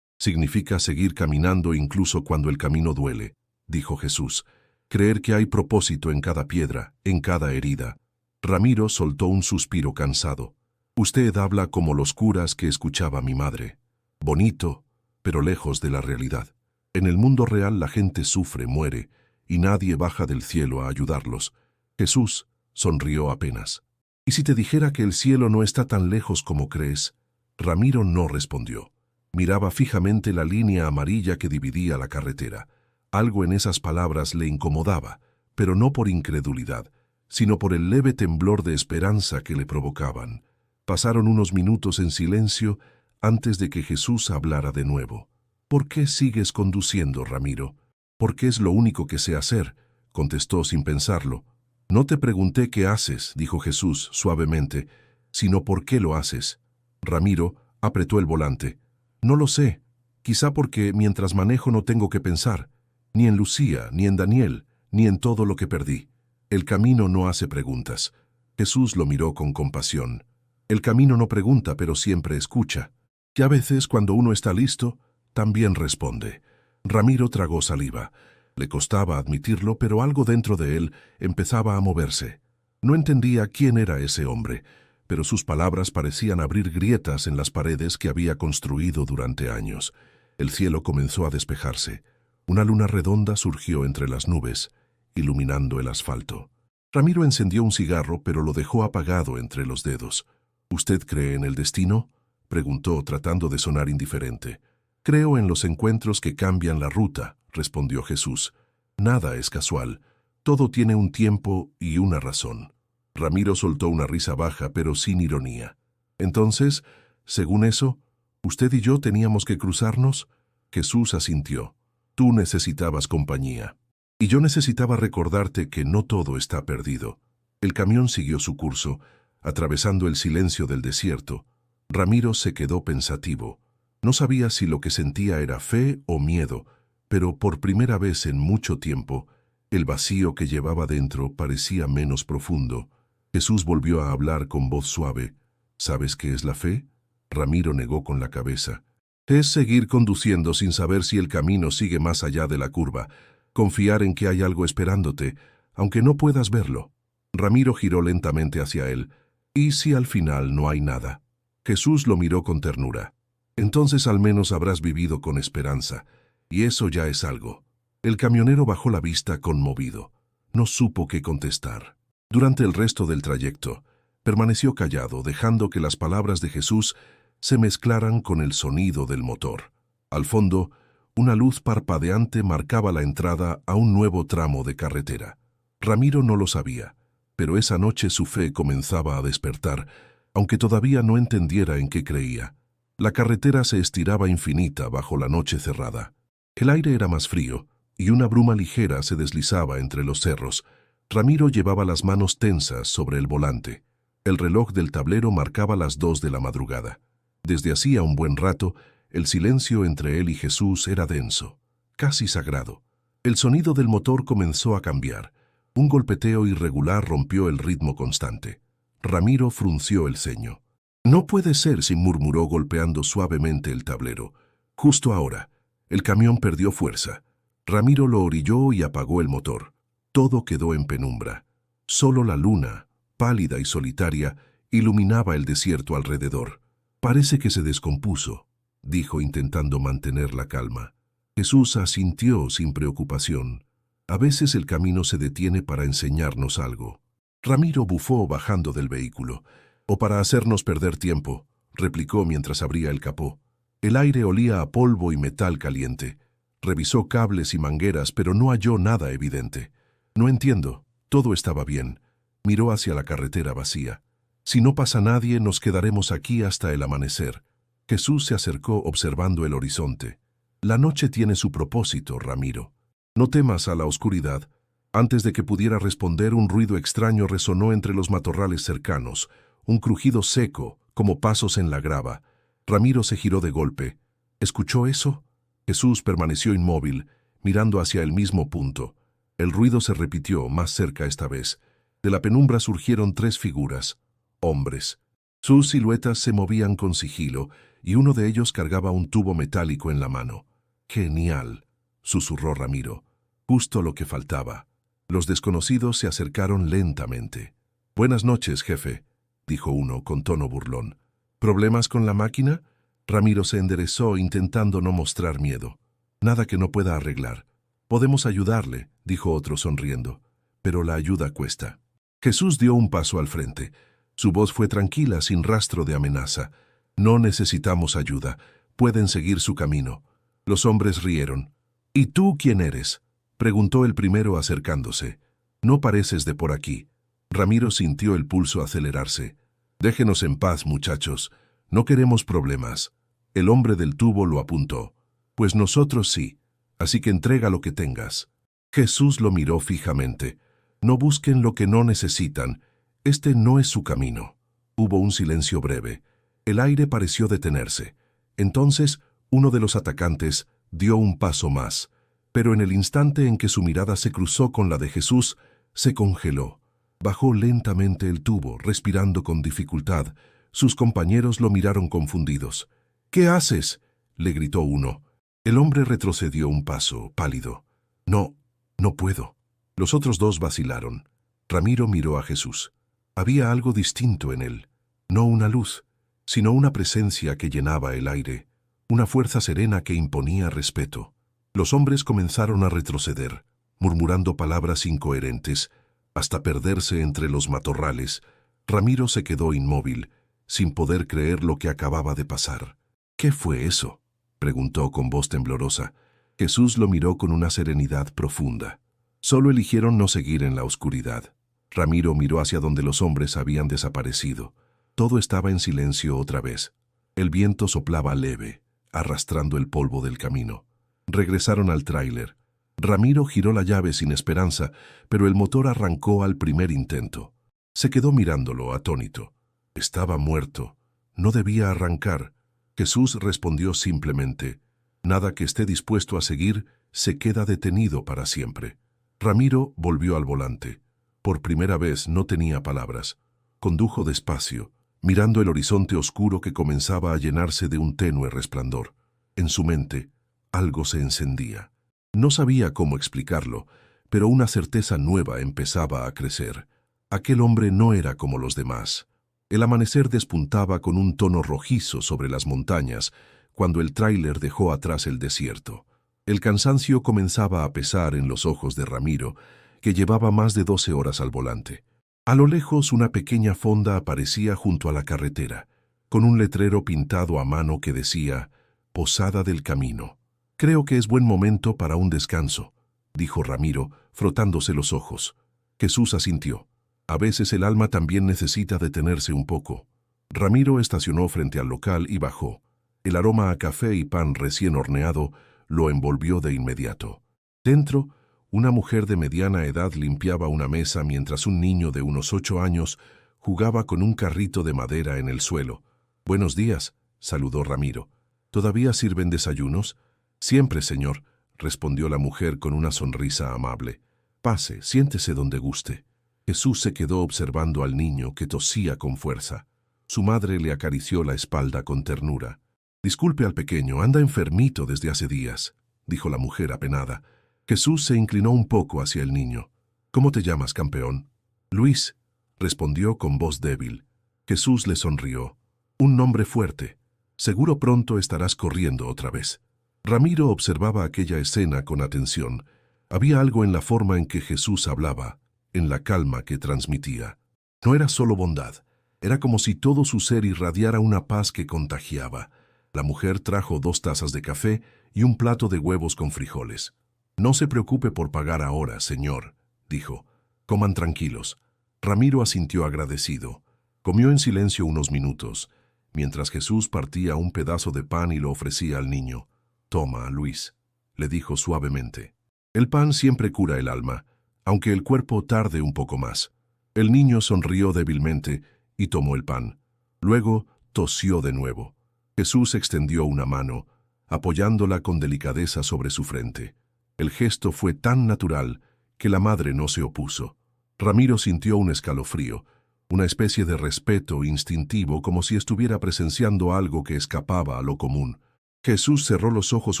«Significa seguir caminando incluso cuando el camino duele», dijo Jesús. «Creer que hay propósito en cada piedra, en cada herida». Ramiro soltó un suspiro cansado. «Usted habla como los curas que escuchaba mi madre. Bonito, pero lejos de la realidad. En el mundo real la gente sufre, muere, y nadie baja del cielo a ayudarlos». Jesús sonrió apenas. «¿Y si te dijera que el cielo no está tan lejos como crees?» Ramiro no respondió. Miraba fijamente la línea amarilla que dividía la carretera. Algo en esas palabras le incomodaba, pero no por incredulidad, sino por el leve temblor de esperanza que le provocaban. Pasaron unos minutos en silencio antes de que Jesús hablara de nuevo. «¿Por qué sigues conduciendo, Ramiro?» «Porque es lo único que sé hacer», contestó sin pensarlo. «No te pregunté qué haces», dijo Jesús suavemente, «sino por qué lo haces». Ramiro apretó el volante. «No lo sé, quizá porque mientras manejo no tengo que pensar, ni en Lucía, ni en Daniel, ni en todo lo que perdí. El camino no hace preguntas». Jesús lo miró con compasión. «El camino no pregunta, pero siempre escucha. Y a veces, cuando uno está listo, también responde». Ramiro tragó saliva. Le costaba admitirlo, pero algo dentro de él empezaba a moverse. No entendía quién era ese hombre, pero sus palabras parecían abrir grietas en las paredes que había construido durante años. El cielo comenzó a despejarse. Una luna redonda surgió entre las nubes, iluminando el asfalto. Ramiro encendió un cigarro, pero lo dejó apagado entre los dedos. «¿Usted cree en el destino?», preguntó, tratando de sonar indiferente. «Creo en los encuentros que cambian la ruta», respondió Jesús. «Nada es casual. Todo tiene un tiempo y una razón». Ramiro soltó una risa baja, pero sin ironía. «Entonces, según eso, ¿usted y yo teníamos que cruzarnos?» Jesús asintió. «Tú necesitabas compañía. Y yo necesitaba recordarte que no todo está perdido». El camión siguió su curso, atravesando el silencio del desierto. Ramiro se quedó pensativo. No sabía si lo que sentía era fe o miedo, pero por primera vez en mucho tiempo, el vacío que llevaba dentro parecía menos profundo. Jesús volvió a hablar con voz suave. ¿Sabes qué es la fe? Ramiro negó con la cabeza. Es seguir conduciendo sin saber si el camino sigue más allá de la curva, confiar en que hay algo esperándote, aunque no puedas verlo. Ramiro giró lentamente hacia él. ¿Y si al final no hay nada? Jesús lo miró con ternura. Entonces al menos habrás vivido con esperanza, y eso ya es algo. El camionero bajó la vista conmovido. No supo qué contestar. Durante el resto del trayecto, permaneció callado, dejando que las palabras de Jesús se mezclaran con el sonido del motor. Al fondo, una luz parpadeante marcaba la entrada a un nuevo tramo de carretera. Ramiro no lo sabía, pero esa noche su fe comenzaba a despertar, aunque todavía no entendiera en qué creía. La carretera se estiraba infinita bajo la noche cerrada. El aire era más frío, y una bruma ligera se deslizaba entre los cerros. Ramiro llevaba las manos tensas sobre el volante. El reloj del tablero marcaba las 2 de la madrugada. Desde hacía un buen rato, el silencio entre él y Jesús era denso, casi sagrado. El sonido del motor comenzó a cambiar. Un golpeteo irregular rompió el ritmo constante. Ramiro frunció el ceño. «No puede ser», se murmuró golpeando suavemente el tablero. Justo ahora, el camión perdió fuerza. Ramiro lo orilló y apagó el motor. Todo quedó en penumbra. Solo la luna, pálida y solitaria, iluminaba el desierto alrededor. «Parece que se descompuso», dijo intentando mantener la calma. Jesús asintió sin preocupación. «A veces el camino se detiene para enseñarnos algo». Ramiro bufó bajando del vehículo. «O para hacernos perder tiempo», replicó mientras abría el capó. El aire olía a polvo y metal caliente. Revisó cables y mangueras, pero no halló nada evidente. «No entiendo. Todo estaba bien». Miró hacia la carretera vacía. «Si no pasa nadie, nos quedaremos aquí hasta el amanecer». Jesús se acercó observando el horizonte. «La noche tiene su propósito, Ramiro. No temas a la oscuridad». Antes de que pudiera responder, un ruido extraño resonó entre los matorrales cercanos. Un crujido seco, como pasos en la grava. Ramiro se giró de golpe. ¿Escuchó eso? Jesús permaneció inmóvil, mirando hacia el mismo punto. El ruido se repitió, más cerca esta vez. De la penumbra surgieron 3 figuras. Hombres. Sus siluetas se movían con sigilo, y uno de ellos cargaba un tubo metálico en la mano. «Genial», susurró Ramiro. «Justo lo que faltaba». Los desconocidos se acercaron lentamente. «Buenas noches, jefe», dijo uno con tono burlón. «¿Problemas con la máquina?» Ramiro se enderezó intentando no mostrar miedo. «Nada que no pueda arreglar». «Podemos ayudarle», dijo otro sonriendo. «Pero la ayuda cuesta». Jesús dio un paso al frente. Su voz fue tranquila, sin rastro de amenaza. «No necesitamos ayuda. Pueden seguir su camino». Los hombres rieron. «¿Y tú quién eres?», preguntó el primero acercándose. «No pareces de por aquí». Ramiro sintió el pulso acelerarse. «Déjenos en paz, muchachos. No queremos problemas». El hombre del tubo lo apuntó. «Pues nosotros sí. Así que entrega lo que tengas». Jesús lo miró fijamente. «No busquen lo que no necesitan. Este no es su camino». Hubo un silencio breve. El aire pareció detenerse. Entonces, uno de los atacantes dio un paso más. Pero en el instante en que su mirada se cruzó con la de Jesús, se congeló. Bajó lentamente el tubo, respirando con dificultad. Sus compañeros lo miraron confundidos. «¿Qué haces?», le gritó uno. El hombre retrocedió un paso, pálido. «No, no puedo». Los otros 2 vacilaron. Ramiro miró a Jesús. Había algo distinto en él. No una luz, sino una presencia que llenaba el aire. Una fuerza serena que imponía respeto. Los hombres comenzaron a retroceder, murmurando palabras incoherentes, hasta perderse entre los matorrales. Ramiro se quedó inmóvil, sin poder creer lo que acababa de pasar. «¿Qué fue eso?», preguntó con voz temblorosa. Jesús lo miró con una serenidad profunda. Solo eligieron no seguir en la oscuridad. Ramiro miró hacia donde los hombres habían desaparecido. Todo estaba en silencio otra vez. El viento soplaba leve, arrastrando el polvo del camino. Regresaron al tráiler. Ramiro giró la llave sin esperanza, pero el motor arrancó al primer intento. Se quedó mirándolo, atónito. Estaba muerto. No debía arrancar. Jesús respondió simplemente: «Nada que esté dispuesto a seguir se queda detenido para siempre». Ramiro volvió al volante. Por primera vez no tenía palabras. Condujo despacio, mirando el horizonte oscuro que comenzaba a llenarse de un tenue resplandor. En su mente, algo se encendía. No sabía cómo explicarlo, pero una certeza nueva empezaba a crecer. Aquel hombre no era como los demás. El amanecer despuntaba con un tono rojizo sobre las montañas cuando el tráiler dejó atrás el desierto. El cansancio comenzaba a pesar en los ojos de Ramiro, que llevaba más de 12 horas al volante. A lo lejos, una pequeña fonda aparecía junto a la carretera, con un letrero pintado a mano que decía «Posada del Camino». «Creo que es buen momento para un descanso», dijo Ramiro, frotándose los ojos. Jesús asintió. «A veces el alma también necesita detenerse un poco». Ramiro estacionó frente al local y bajó. El aroma a café y pan recién horneado lo envolvió de inmediato. Dentro, una mujer de mediana edad limpiaba una mesa mientras un niño de unos 8 años jugaba con un carrito de madera en el suelo. «Buenos días», saludó Ramiro. «¿Todavía sirven desayunos?» «Siempre, señor», respondió la mujer con una sonrisa amable. «Pase, siéntese donde guste». Jesús se quedó observando al niño que tosía con fuerza. Su madre le acarició la espalda con ternura. «Disculpe al pequeño, anda enfermito desde hace días», dijo la mujer apenada. Jesús se inclinó un poco hacia el niño. «¿Cómo te llamas, campeón?» «Luis», respondió con voz débil. Jesús le sonrió. «Un nombre fuerte. Seguro pronto estarás corriendo otra vez». Ramiro observaba aquella escena con atención. Había algo en la forma en que Jesús hablaba, en la calma que transmitía. No era solo bondad, era como si todo su ser irradiara una paz que contagiaba. La mujer trajo 2 tazas de café y un plato de huevos con frijoles. «No se preocupe por pagar ahora, señor», dijo. «Coman tranquilos». Ramiro asintió agradecido. Comió en silencio unos minutos, mientras Jesús partía un pedazo de pan y lo ofrecía al niño. «Toma, Luis», le dijo suavemente. «El pan siempre cura el alma, aunque el cuerpo tarde un poco más». El niño sonrió débilmente y tomó el pan. Luego tosió de nuevo. Jesús extendió una mano, apoyándola con delicadeza sobre su frente. El gesto fue tan natural que la madre no se opuso. Ramiro sintió un escalofrío, una especie de respeto instintivo, como si estuviera presenciando algo que escapaba a lo común. Jesús cerró los ojos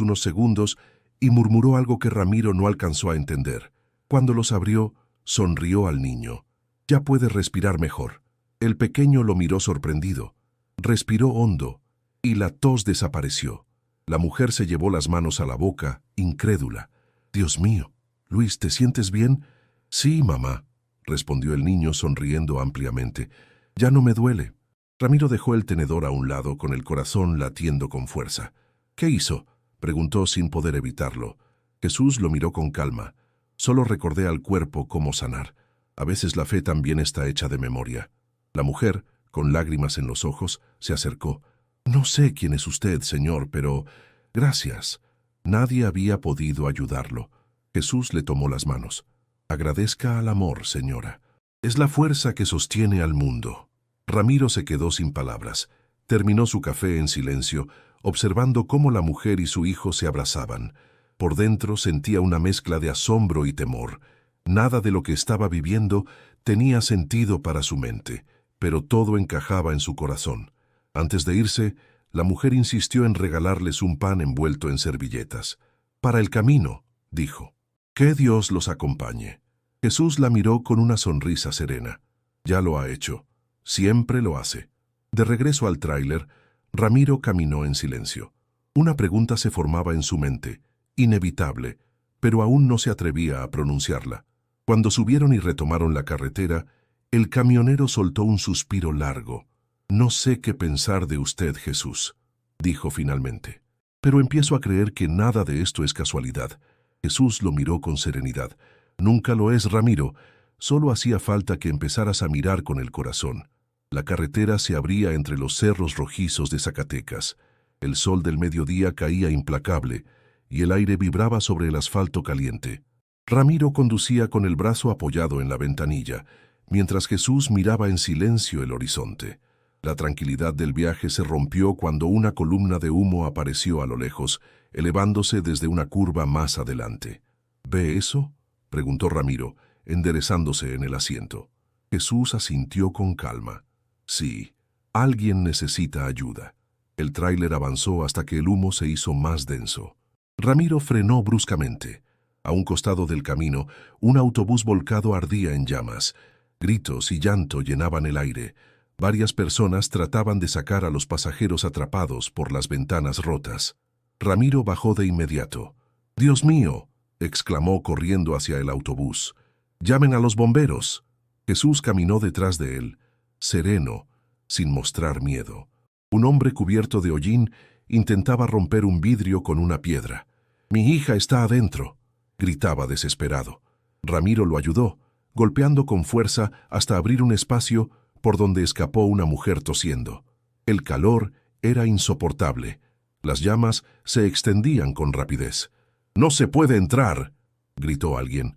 unos segundos y murmuró algo que Ramiro no alcanzó a entender. Cuando los abrió, sonrió al niño. «Ya puede respirar mejor». El pequeño lo miró sorprendido. Respiró hondo y la tos desapareció. La mujer se llevó las manos a la boca, incrédula. «Dios mío, Luis, ¿te sientes bien?» «Sí, mamá», respondió el niño sonriendo ampliamente. «Ya no me duele». Ramiro dejó el tenedor a un lado con el corazón latiendo con fuerza. «¿Qué hizo?», preguntó sin poder evitarlo. Jesús lo miró con calma. «Solo recordé al cuerpo cómo sanar. A veces la fe también está hecha de memoria». La mujer, con lágrimas en los ojos, se acercó. «No sé quién es usted, señor, pero gracias». Nadie había podido ayudarlo. Jesús le tomó las manos. «Agradezca al amor, señora. Es la fuerza que sostiene al mundo». Ramiro se quedó sin palabras. Terminó su café en silencio, observando cómo la mujer y su hijo se abrazaban. Por dentro sentía una mezcla de asombro y temor. Nada de lo que estaba viviendo tenía sentido para su mente, pero todo encajaba en su corazón. Antes de irse, la mujer insistió en regalarles un pan envuelto en servilletas. «Para el camino», dijo. «Que Dios los acompañe». Jesús la miró con una sonrisa serena. «Ya lo ha hecho. Siempre lo hace». De regreso al tráiler, Ramiro caminó en silencio. Una pregunta se formaba en su mente, inevitable, pero aún no se atrevía a pronunciarla. Cuando subieron y retomaron la carretera, el camionero soltó un suspiro largo. «No sé qué pensar de usted, Jesús», dijo finalmente. «Pero empiezo a creer que nada de esto es casualidad». Jesús lo miró con serenidad. «Nunca lo es, Ramiro. Solo hacía falta que empezaras a mirar con el corazón». La carretera se abría entre los cerros rojizos de Zacatecas. El sol del mediodía caía implacable y el aire vibraba sobre el asfalto caliente. Ramiro conducía con el brazo apoyado en la ventanilla, mientras Jesús miraba en silencio el horizonte. La tranquilidad del viaje se rompió cuando una columna de humo apareció a lo lejos, elevándose desde una curva más adelante. ¿Ve eso?, preguntó Ramiro, enderezándose en el asiento. Jesús asintió con calma. Sí, alguien necesita ayuda. El tráiler avanzó hasta que el humo se hizo más denso. Ramiro frenó bruscamente. A un costado del camino, un autobús volcado ardía en llamas. Gritos y llanto llenaban el aire. Varias personas trataban de sacar a los pasajeros atrapados por las ventanas rotas. Ramiro bajó de inmediato. «¡Dios mío!», exclamó corriendo hacia el autobús. «¡Llamen a los bomberos!». Jesús caminó detrás de él, sereno, sin mostrar miedo. Un hombre cubierto de hollín intentaba romper un vidrio con una piedra. «¡Mi hija está adentro!», gritaba desesperado. Ramiro lo ayudó, golpeando con fuerza hasta abrir un espacio por donde escapó una mujer tosiendo. El calor era insoportable. Las llamas se extendían con rapidez. «¡No se puede entrar!», gritó alguien.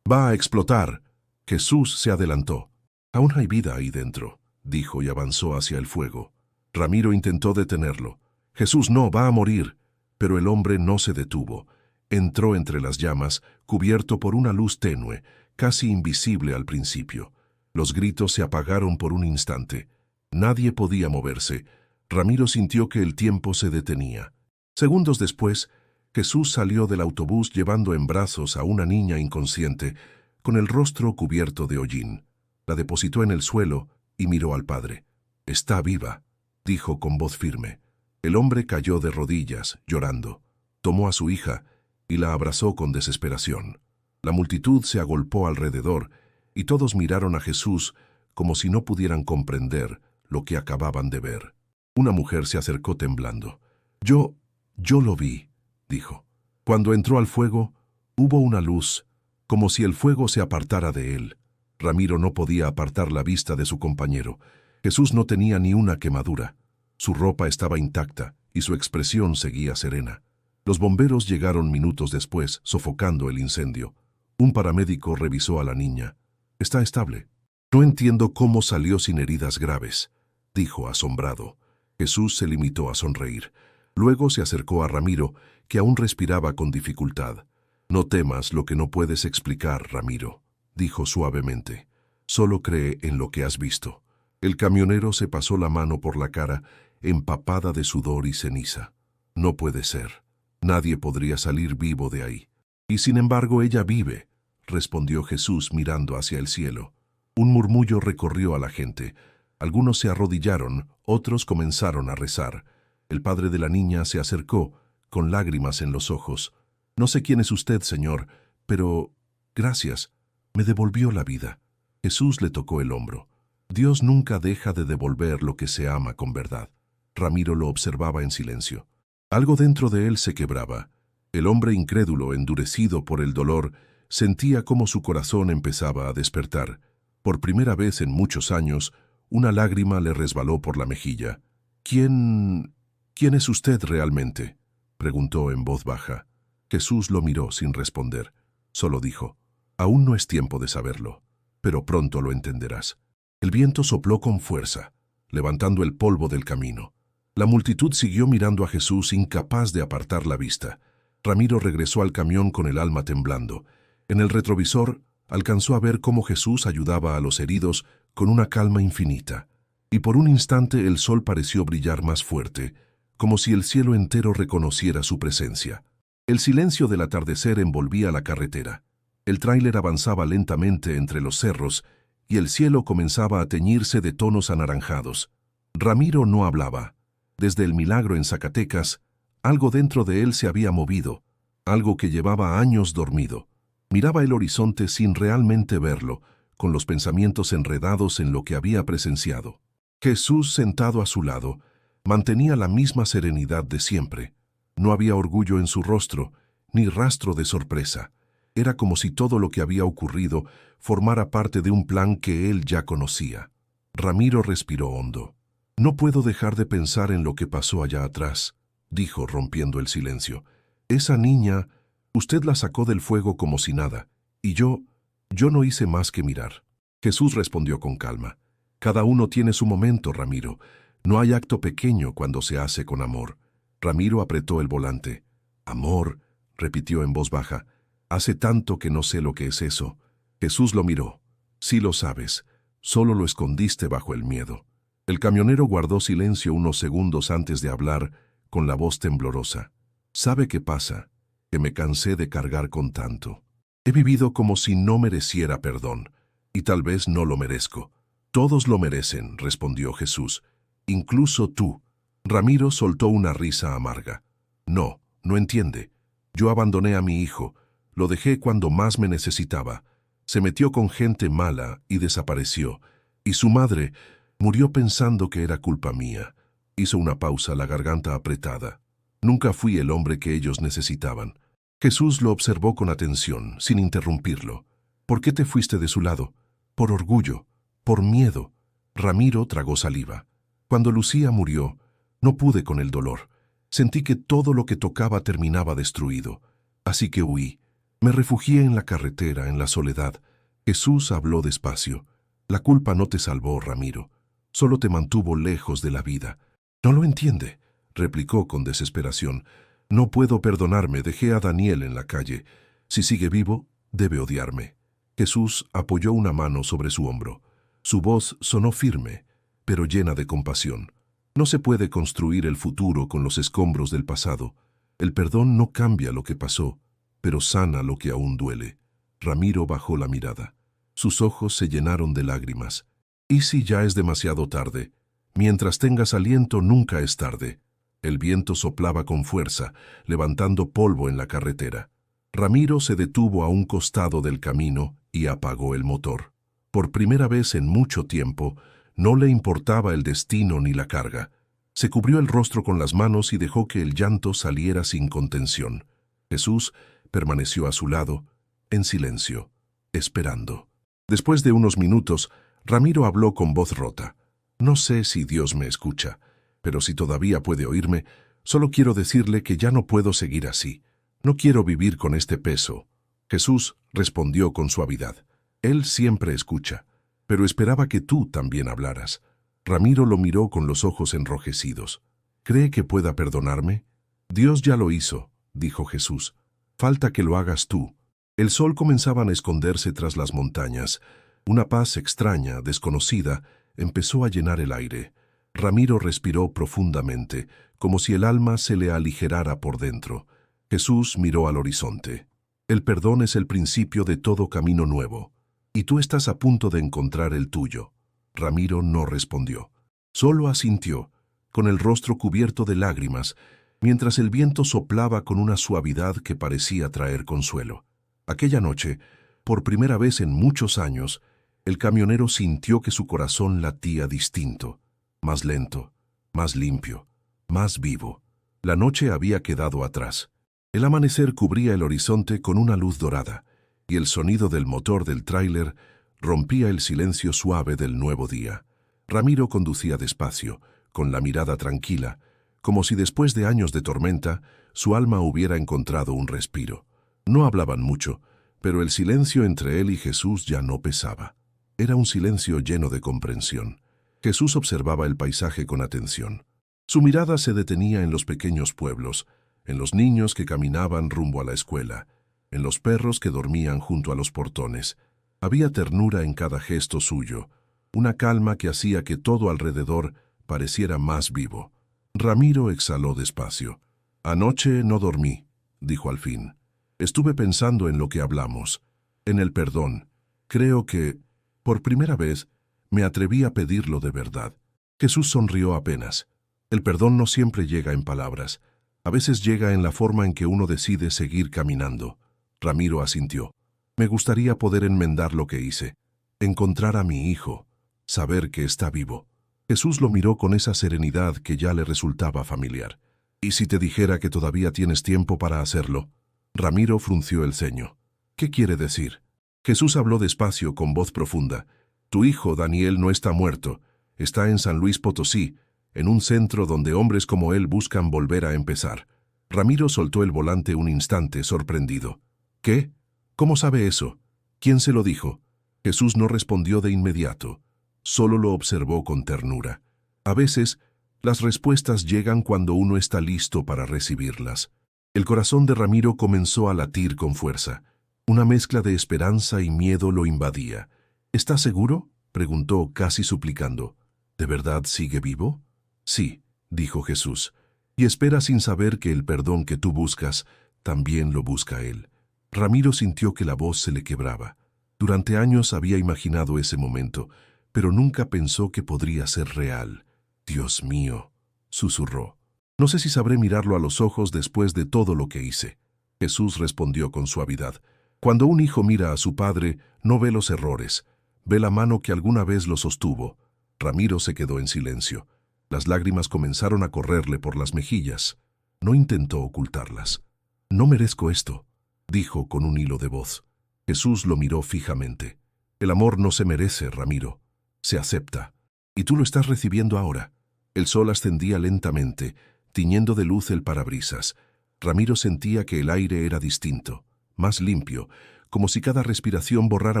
«¡Va a explotar!». Jesús se adelantó. «Aún hay vida ahí dentro», dijo y avanzó hacia el fuego. Ramiro intentó detenerlo. «Jesús, no, va a morir». Pero el hombre no se detuvo. Entró entre las llamas, cubierto por una luz tenue, casi invisible al principio. Los gritos se apagaron por un instante. Nadie podía moverse. Ramiro sintió que el tiempo se detenía. Segundos después, Jesús salió del autobús llevando en brazos a una niña inconsciente, con el rostro cubierto de hollín. La depositó en el suelo y miró al padre. «Está viva», dijo con voz firme. El hombre cayó de rodillas, llorando. Tomó a su hija y la abrazó con desesperación. La multitud se agolpó alrededor y todos miraron a Jesús como si no pudieran comprender lo que acababan de ver. Una mujer se acercó temblando. Yo lo vi», dijo. Cuando entró al fuego, hubo una luz, como si el fuego se apartara de él. Ramiro no podía apartar la vista de su compañero. Jesús no tenía ni una quemadura. Su ropa estaba intacta y su expresión seguía serena. Los bomberos llegaron minutos después, sofocando el incendio. Un paramédico revisó a la niña. «Está estable». «No entiendo cómo salió sin heridas graves», dijo asombrado. Jesús se limitó a sonreír. Luego se acercó a Ramiro, que aún respiraba con dificultad. «No temas lo que no puedes explicar, Ramiro», dijo suavemente. «Solo cree en lo que has visto». El camionero se pasó la mano por la cara, empapada de sudor y ceniza. «No puede ser. Nadie podría salir vivo de ahí». «Y sin embargo ella vive», respondió Jesús mirando hacia el cielo. Un murmullo recorrió a la gente. Algunos se arrodillaron, otros comenzaron a rezar. El padre de la niña se acercó, con lágrimas en los ojos. «No sé quién es usted, señor, pero gracias. Me devolvió la vida». Jesús le tocó el hombro. «Dios nunca deja de devolver lo que se ama con verdad». Ramiro lo observaba en silencio. Algo dentro de él se quebraba. El hombre incrédulo, endurecido por el dolor, sentía cómo su corazón empezaba a despertar. Por primera vez en muchos años, una lágrima le resbaló por la mejilla. «¿Quién es usted realmente?», preguntó en voz baja. Jesús lo miró sin responder. Solo dijo: «Aún no es tiempo de saberlo, pero pronto lo entenderás». El viento sopló con fuerza, levantando el polvo del camino. La multitud siguió mirando a Jesús, incapaz de apartar la vista. Ramiro regresó al camión con el alma temblando. En el retrovisor alcanzó a ver cómo Jesús ayudaba a los heridos con una calma infinita. Y por un instante el sol pareció brillar más fuerte, como si el cielo entero reconociera su presencia. El silencio del atardecer envolvía la carretera. El tráiler avanzaba lentamente entre los cerros y el cielo comenzaba a teñirse de tonos anaranjados. Ramiro no hablaba. Desde el milagro en Zacatecas, algo dentro de él se había movido, algo que llevaba años dormido. Miraba el horizonte sin realmente verlo, con los pensamientos enredados en lo que había presenciado. Jesús, sentado a su lado, mantenía la misma serenidad de siempre. No había orgullo en su rostro, ni rastro de sorpresa. Era como si todo lo que había ocurrido formara parte de un plan que él ya conocía. Ramiro respiró hondo. «No puedo dejar de pensar en lo que pasó allá atrás», dijo rompiendo el silencio. «Esa niña, usted la sacó del fuego como si nada, y yo no hice más que mirar». Jesús respondió con calma. Cada uno tiene su momento, Ramiro. No hay acto pequeño cuando se hace con amor. Ramiro apretó el volante. Amor, repitió en voz baja. Hace tanto que no sé lo que es eso. Jesús lo miró. Sí lo sabes. Solo lo escondiste bajo el miedo. El camionero guardó silencio unos segundos antes de hablar, con la voz temblorosa. ¿Sabe qué pasa? Que me cansé de cargar con tanto. He vivido como si no mereciera perdón, y tal vez no lo merezco. Todos lo merecen, respondió Jesús. Incluso tú. Ramiro soltó una risa amarga. No, no entiende. Yo abandoné a mi hijo. Lo dejé cuando más me necesitaba. Se metió con gente mala y desapareció. Y su madre murió pensando que era culpa mía. Hizo una pausa, la garganta apretada. Nunca fui el hombre que ellos necesitaban. Jesús lo observó con atención, sin interrumpirlo. ¿Por qué te fuiste de su lado? Por orgullo, por miedo. Ramiro tragó saliva. Cuando Lucía murió, no pude con el dolor. Sentí que todo lo que tocaba terminaba destruido. Así que huí. Me refugié en la carretera, en la soledad. Jesús habló despacio. La culpa no te salvó, Ramiro. Solo te mantuvo lejos de la vida. No lo entiende, replicó con desesperación. No puedo perdonarme, dejé a Daniel en la calle. Si sigue vivo, debe odiarme. Jesús apoyó una mano sobre su hombro. Su voz sonó firme, pero llena de compasión. No se puede construir el futuro con los escombros del pasado. El perdón no cambia lo que pasó, pero sana lo que aún duele. Ramiro bajó la mirada. Sus ojos se llenaron de lágrimas. ¿Y si ya es demasiado tarde? Mientras tengas aliento, nunca es tarde. El viento soplaba con fuerza, levantando polvo en la carretera. Ramiro se detuvo a un costado del camino y apagó el motor. Por primera vez en mucho tiempo, no le importaba el destino ni la carga. Se cubrió el rostro con las manos y dejó que el llanto saliera sin contención. Jesús permaneció a su lado, en silencio, esperando. Después de unos minutos, Ramiro habló con voz rota. No sé si Dios me escucha, pero si todavía puede oírme, solo quiero decirle que ya no puedo seguir así. No quiero vivir con este peso. Jesús respondió con suavidad. Él siempre escucha, pero esperaba que tú también hablaras. Ramiro lo miró con los ojos enrojecidos. ¿Cree que pueda perdonarme? Dios ya lo hizo, dijo Jesús. Falta que lo hagas tú. El sol comenzaba a esconderse tras las montañas. Una paz extraña, desconocida, empezó a llenar el aire. Ramiro respiró profundamente, como si el alma se le aligerara por dentro. Jesús miró al horizonte. El perdón es el principio de todo camino nuevo, y tú estás a punto de encontrar el tuyo. Ramiro no respondió. Solo asintió, con el rostro cubierto de lágrimas, mientras el viento soplaba con una suavidad que parecía traer consuelo. Aquella noche, por primera vez en muchos años, el camionero sintió que su corazón latía distinto, más lento, más limpio, más vivo. La noche había quedado atrás. El amanecer cubría el horizonte con una luz dorada, y el sonido del motor del tráiler rompía el silencio suave del nuevo día. Ramiro conducía despacio, con la mirada tranquila, como si después de años de tormenta, su alma hubiera encontrado un respiro. No hablaban mucho, pero el silencio entre él y Jesús ya no pesaba. Era un silencio lleno de comprensión. Jesús observaba el paisaje con atención. Su mirada se detenía en los pequeños pueblos, en los niños que caminaban rumbo a la escuela, en los perros que dormían junto a los portones. Había ternura en cada gesto suyo, una calma que hacía que todo alrededor pareciera más vivo. Ramiro exhaló despacio. Anoche no dormí, dijo al fin. Estuve pensando en lo que hablamos, en el perdón. Creo que, por primera vez, me atreví a pedirlo de verdad. Jesús sonrió apenas. El perdón no siempre llega en palabras. A veces llega en la forma en que uno decide seguir caminando. Ramiro asintió. Me gustaría poder enmendar lo que hice, encontrar a mi hijo, saber que está vivo. Jesús lo miró con esa serenidad que ya le resultaba familiar. ¿Y si te dijera que todavía tienes tiempo para hacerlo? Ramiro frunció el ceño. ¿Qué quiere decir? Jesús habló despacio, con voz profunda. Tu hijo, Daniel, no está muerto. Está en San Luis Potosí, en un centro donde hombres como él buscan volver a empezar. Ramiro soltó el volante un instante, sorprendido. ¿Qué? ¿Cómo sabe eso? ¿Quién se lo dijo? Jesús no respondió de inmediato. Solo lo observó con ternura. A veces, las respuestas llegan cuando uno está listo para recibirlas. El corazón de Ramiro comenzó a latir con fuerza. Una mezcla de esperanza y miedo lo invadía. ¿Está seguro?, preguntó casi suplicando. ¿De verdad sigue vivo? Sí, dijo Jesús, y espera sin saber que el perdón que tú buscas también lo busca Él. Ramiro sintió que la voz se le quebraba. Durante años había imaginado ese momento, pero nunca pensó que podría ser real. Dios mío, susurró. No sé si sabré mirarlo a los ojos después de todo lo que hice. Jesús respondió con suavidad. Cuando un hijo mira a su padre, no ve los errores, ve la mano que alguna vez lo sostuvo. Ramiro se quedó en silencio. Las lágrimas comenzaron a correrle por las mejillas. No intentó ocultarlas. No merezco esto, dijo con un hilo de voz. Jesús lo miró fijamente. El amor no se merece, Ramiro. Se acepta. Y tú lo estás recibiendo ahora. El sol ascendía lentamente, tiñendo de luz el parabrisas. Ramiro sentía que el aire era distinto, más limpio, como si cada respiración borrara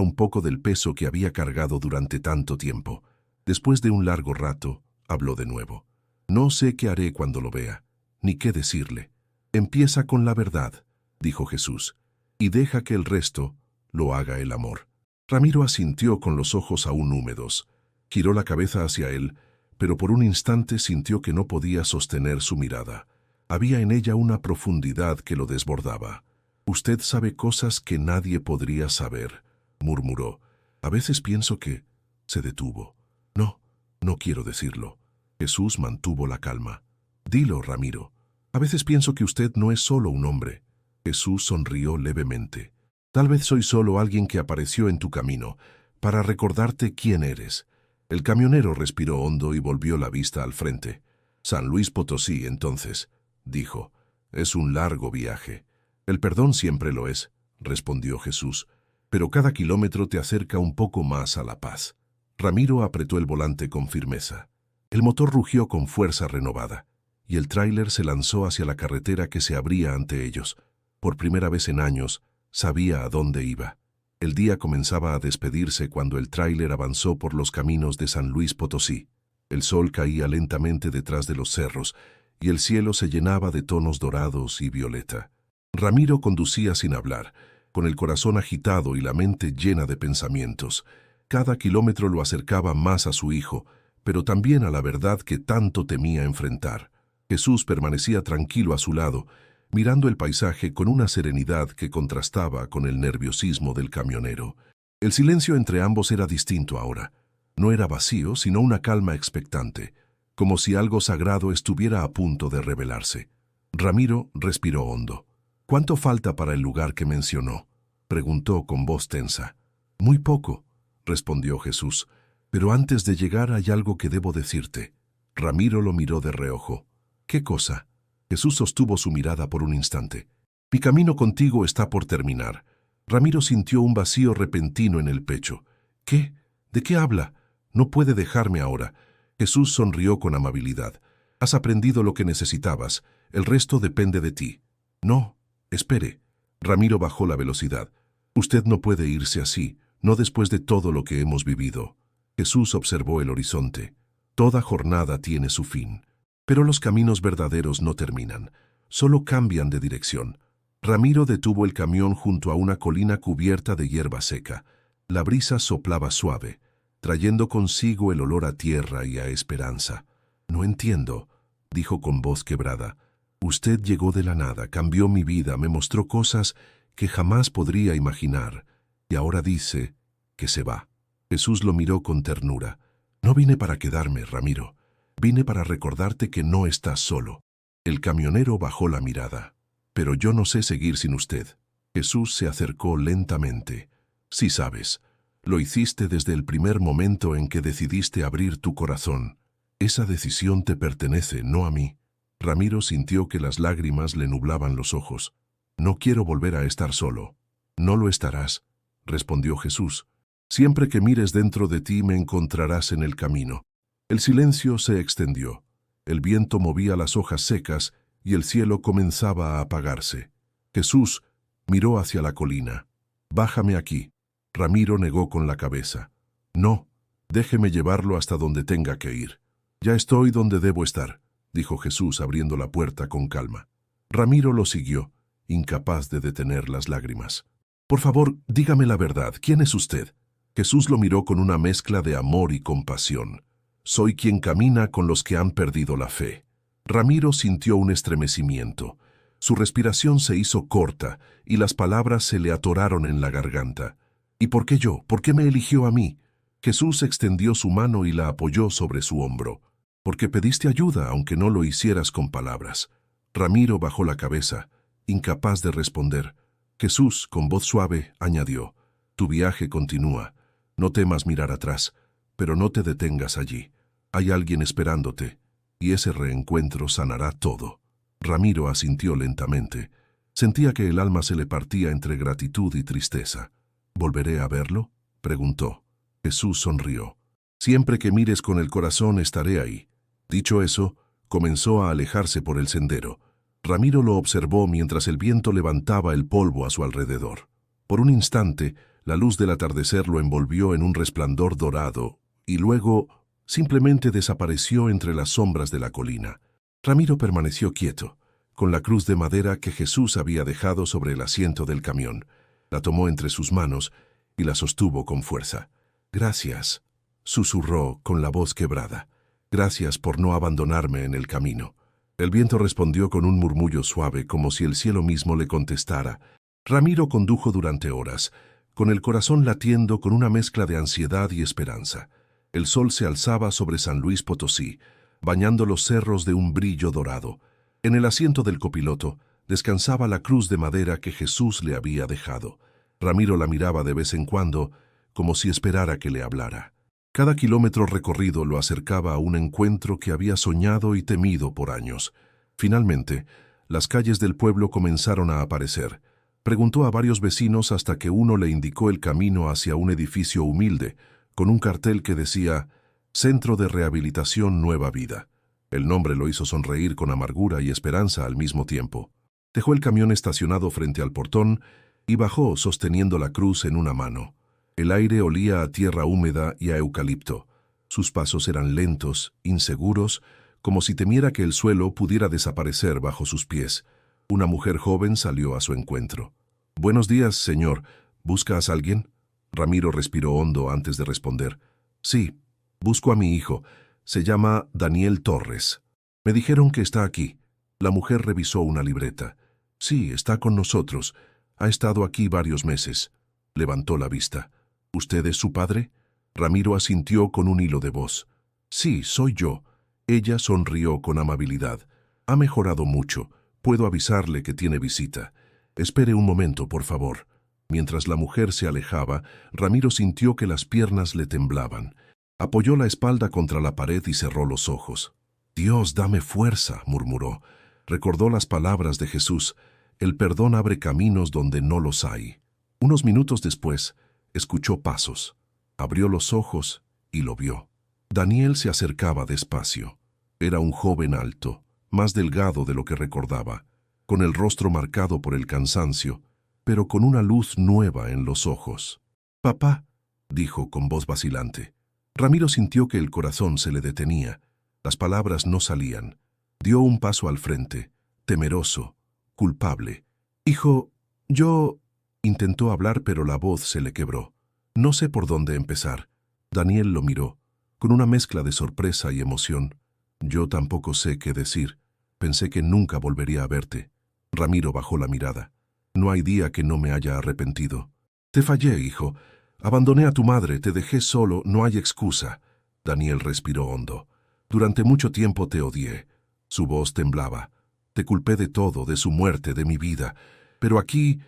un poco del peso que había cargado durante tanto tiempo. Después de un largo rato, habló de nuevo. No sé qué haré cuando lo vea, ni qué decirle. Empieza con la verdad, dijo Jesús, y deja que el resto lo haga el amor. Ramiro asintió con los ojos aún húmedos. Giró la cabeza hacia él, pero por un instante sintió que no podía sostener su mirada. Había en ella una profundidad que lo desbordaba. Usted sabe cosas que nadie podría saber, murmuró. A veces pienso que... Se detuvo. No, no quiero decirlo. Jesús mantuvo la calma. Dilo, Ramiro. A veces pienso que usted no es solo un hombre. Jesús sonrió levemente. Tal vez soy solo alguien que apareció en tu camino, para recordarte quién eres. El camionero respiró hondo y volvió la vista al frente. San Luis Potosí, entonces, dijo. Es un largo viaje. El perdón siempre lo es, respondió Jesús, pero cada kilómetro te acerca un poco más a la paz. Ramiro apretó el volante con firmeza. El motor rugió con fuerza renovada, y el tráiler se lanzó hacia la carretera que se abría ante ellos. Por primera vez en años, sabía a dónde iba. El día comenzaba a despedirse cuando el tráiler avanzó por los caminos de San Luis Potosí. El sol caía lentamente detrás de los cerros, y el cielo se llenaba de tonos dorados y violeta. Ramiro conducía sin hablar, con el corazón agitado y la mente llena de pensamientos. Cada kilómetro lo acercaba más a su hijo, pero también a la verdad que tanto temía enfrentar. Jesús permanecía tranquilo a su lado, mirando el paisaje con una serenidad que contrastaba con el nerviosismo del camionero. El silencio entre ambos era distinto ahora. No era vacío, sino una calma expectante, como si algo sagrado estuviera a punto de revelarse. Ramiro respiró hondo. ¿Cuánto falta para el lugar que mencionó?, preguntó con voz tensa. Muy poco, respondió Jesús, pero antes de llegar hay algo que debo decirte. Ramiro lo miró de reojo. ¿Qué cosa? Jesús sostuvo su mirada por un instante. Mi camino contigo está por terminar. Ramiro sintió un vacío repentino en el pecho. ¿Qué? ¿De qué habla? No puede dejarme ahora. Jesús sonrió con amabilidad. Has aprendido lo que necesitabas. El resto depende de ti. No, espere. Ramiro bajó la velocidad. Usted no puede irse así, no después de todo lo que hemos vivido. Jesús observó el horizonte. Toda jornada tiene su fin. Pero los caminos verdaderos no terminan, solo cambian de dirección. Ramiro detuvo el camión junto a una colina cubierta de hierba seca. La brisa soplaba suave, trayendo consigo el olor a tierra y a esperanza. No entiendo, dijo con voz quebrada. Usted llegó de la nada, cambió mi vida, me mostró cosas que jamás podría imaginar, y ahora dice que se va. Jesús lo miró con ternura. No vine para quedarme, Ramiro. Vine para recordarte que no estás solo. El camionero bajó la mirada. Pero yo no sé seguir sin usted. Jesús se acercó lentamente. Sí sabes, lo hiciste desde el primer momento en que decidiste abrir tu corazón. Esa decisión te pertenece, no a mí. Ramiro sintió que las lágrimas le nublaban los ojos. No quiero volver a estar solo. No lo estarás, respondió Jesús. Siempre que mires dentro de ti me encontrarás en el camino. El silencio se extendió. El viento movía las hojas secas y el cielo comenzaba a apagarse. Jesús miró hacia la colina. Bájame aquí. Ramiro negó con la cabeza. No, Déjeme llevarlo hasta donde tenga que ir. Ya estoy donde debo estar, dijo Jesús abriendo la puerta con calma. Ramiro lo siguió, incapaz de detener las lágrimas. Por favor, dígame la verdad, ¿quién es usted? Jesús lo miró con una mezcla de amor y compasión. Soy quien camina con los que han perdido la fe. Ramiro sintió un estremecimiento. Su respiración se hizo corta y las palabras se le atoraron en la garganta. ¿Y por qué yo? ¿Por qué me eligió a mí? Jesús extendió su mano y la apoyó sobre su hombro. Porque pediste ayuda, aunque no lo hicieras con palabras. Ramiro bajó la cabeza, incapaz de responder. Jesús, con voz suave, añadió, tu viaje continúa. No temas mirar atrás, pero no te detengas allí. Hay alguien esperándote, y ese reencuentro sanará todo. Ramiro asintió lentamente. Sentía que el alma se le partía entre gratitud y tristeza. ¿Volveré a verlo?, preguntó. Jesús sonrió. Siempre que mires con el corazón estaré ahí. Dicho eso, comenzó a alejarse por el sendero. Ramiro lo observó mientras el viento levantaba el polvo a su alrededor. Por un instante, la luz del atardecer lo envolvió en un resplandor dorado, y luego simplemente desapareció entre las sombras de la colina. Ramiro permaneció quieto, con la cruz de madera que Jesús había dejado sobre el asiento del camión. La tomó entre sus manos y la sostuvo con fuerza. Gracias, susurró con la voz quebrada. Gracias por no abandonarme en el camino. El viento respondió con un murmullo suave, como si el cielo mismo le contestara. Ramiro condujo durante horas, con el corazón latiendo con una mezcla de ansiedad y esperanza. El sol se alzaba sobre San Luis Potosí, bañando los cerros de un brillo dorado. En el asiento del copiloto descansaba la cruz de madera que Jesús le había dejado. Ramiro la miraba de vez en cuando, como si esperara que le hablara. Cada kilómetro recorrido lo acercaba a un encuentro que había soñado y temido por años. Finalmente, las calles del pueblo comenzaron a aparecer. Preguntó a varios vecinos hasta que uno le indicó el camino hacia un edificio humilde, con un cartel que decía Centro de Rehabilitación Nueva Vida. El nombre lo hizo sonreír con amargura y esperanza al mismo tiempo. Dejó el camión estacionado frente al portón y bajó sosteniendo la cruz en una mano. El aire olía a tierra húmeda y a eucalipto. Sus pasos eran lentos, inseguros, como si temiera que el suelo pudiera desaparecer bajo sus pies. Una mujer joven salió a su encuentro. «Buenos días, señor. ¿Buscas a alguien?» Ramiro respiró hondo antes de responder. «Sí, busco a mi hijo. Se llama Daniel Torres. Me dijeron que está aquí». La mujer revisó una libreta. «Sí, está con nosotros. Ha estado aquí varios meses». Levantó la vista. «¿Usted es su padre?» Ramiro asintió con un hilo de voz. «Sí, soy yo». Ella sonrió con amabilidad. «Ha mejorado mucho. Puedo avisarle que tiene visita. Espere un momento, por favor». Mientras la mujer se alejaba, Ramiro sintió que las piernas le temblaban. Apoyó la espalda contra la pared y cerró los ojos. «Dios, dame fuerza», murmuró. Recordó las palabras de Jesús. «El perdón abre caminos donde no los hay». Unos minutos después, escuchó pasos. Abrió los ojos y lo vio. Daniel se acercaba despacio. Era un joven alto, más delgado de lo que recordaba, con el rostro marcado por el cansancio, pero con una luz nueva en los ojos. «Papá», dijo con voz vacilante. Ramiro sintió que el corazón se le detenía. Las palabras no salían. Dio un paso al frente, temeroso, culpable. «Hijo, yo...» Intentó hablar, pero la voz se le quebró. «No sé por dónde empezar». Daniel lo miró, con una mezcla de sorpresa y emoción. «Yo tampoco sé qué decir. Pensé que nunca volvería a verte». Ramiro bajó la mirada. «No hay día que no me haya arrepentido». «Te fallé, hijo. Abandoné a tu madre, te dejé solo, no hay excusa». Daniel respiró hondo. «Durante mucho tiempo te odié». Su voz temblaba. «Te culpé de todo, de su muerte, de mi vida. Pero aquí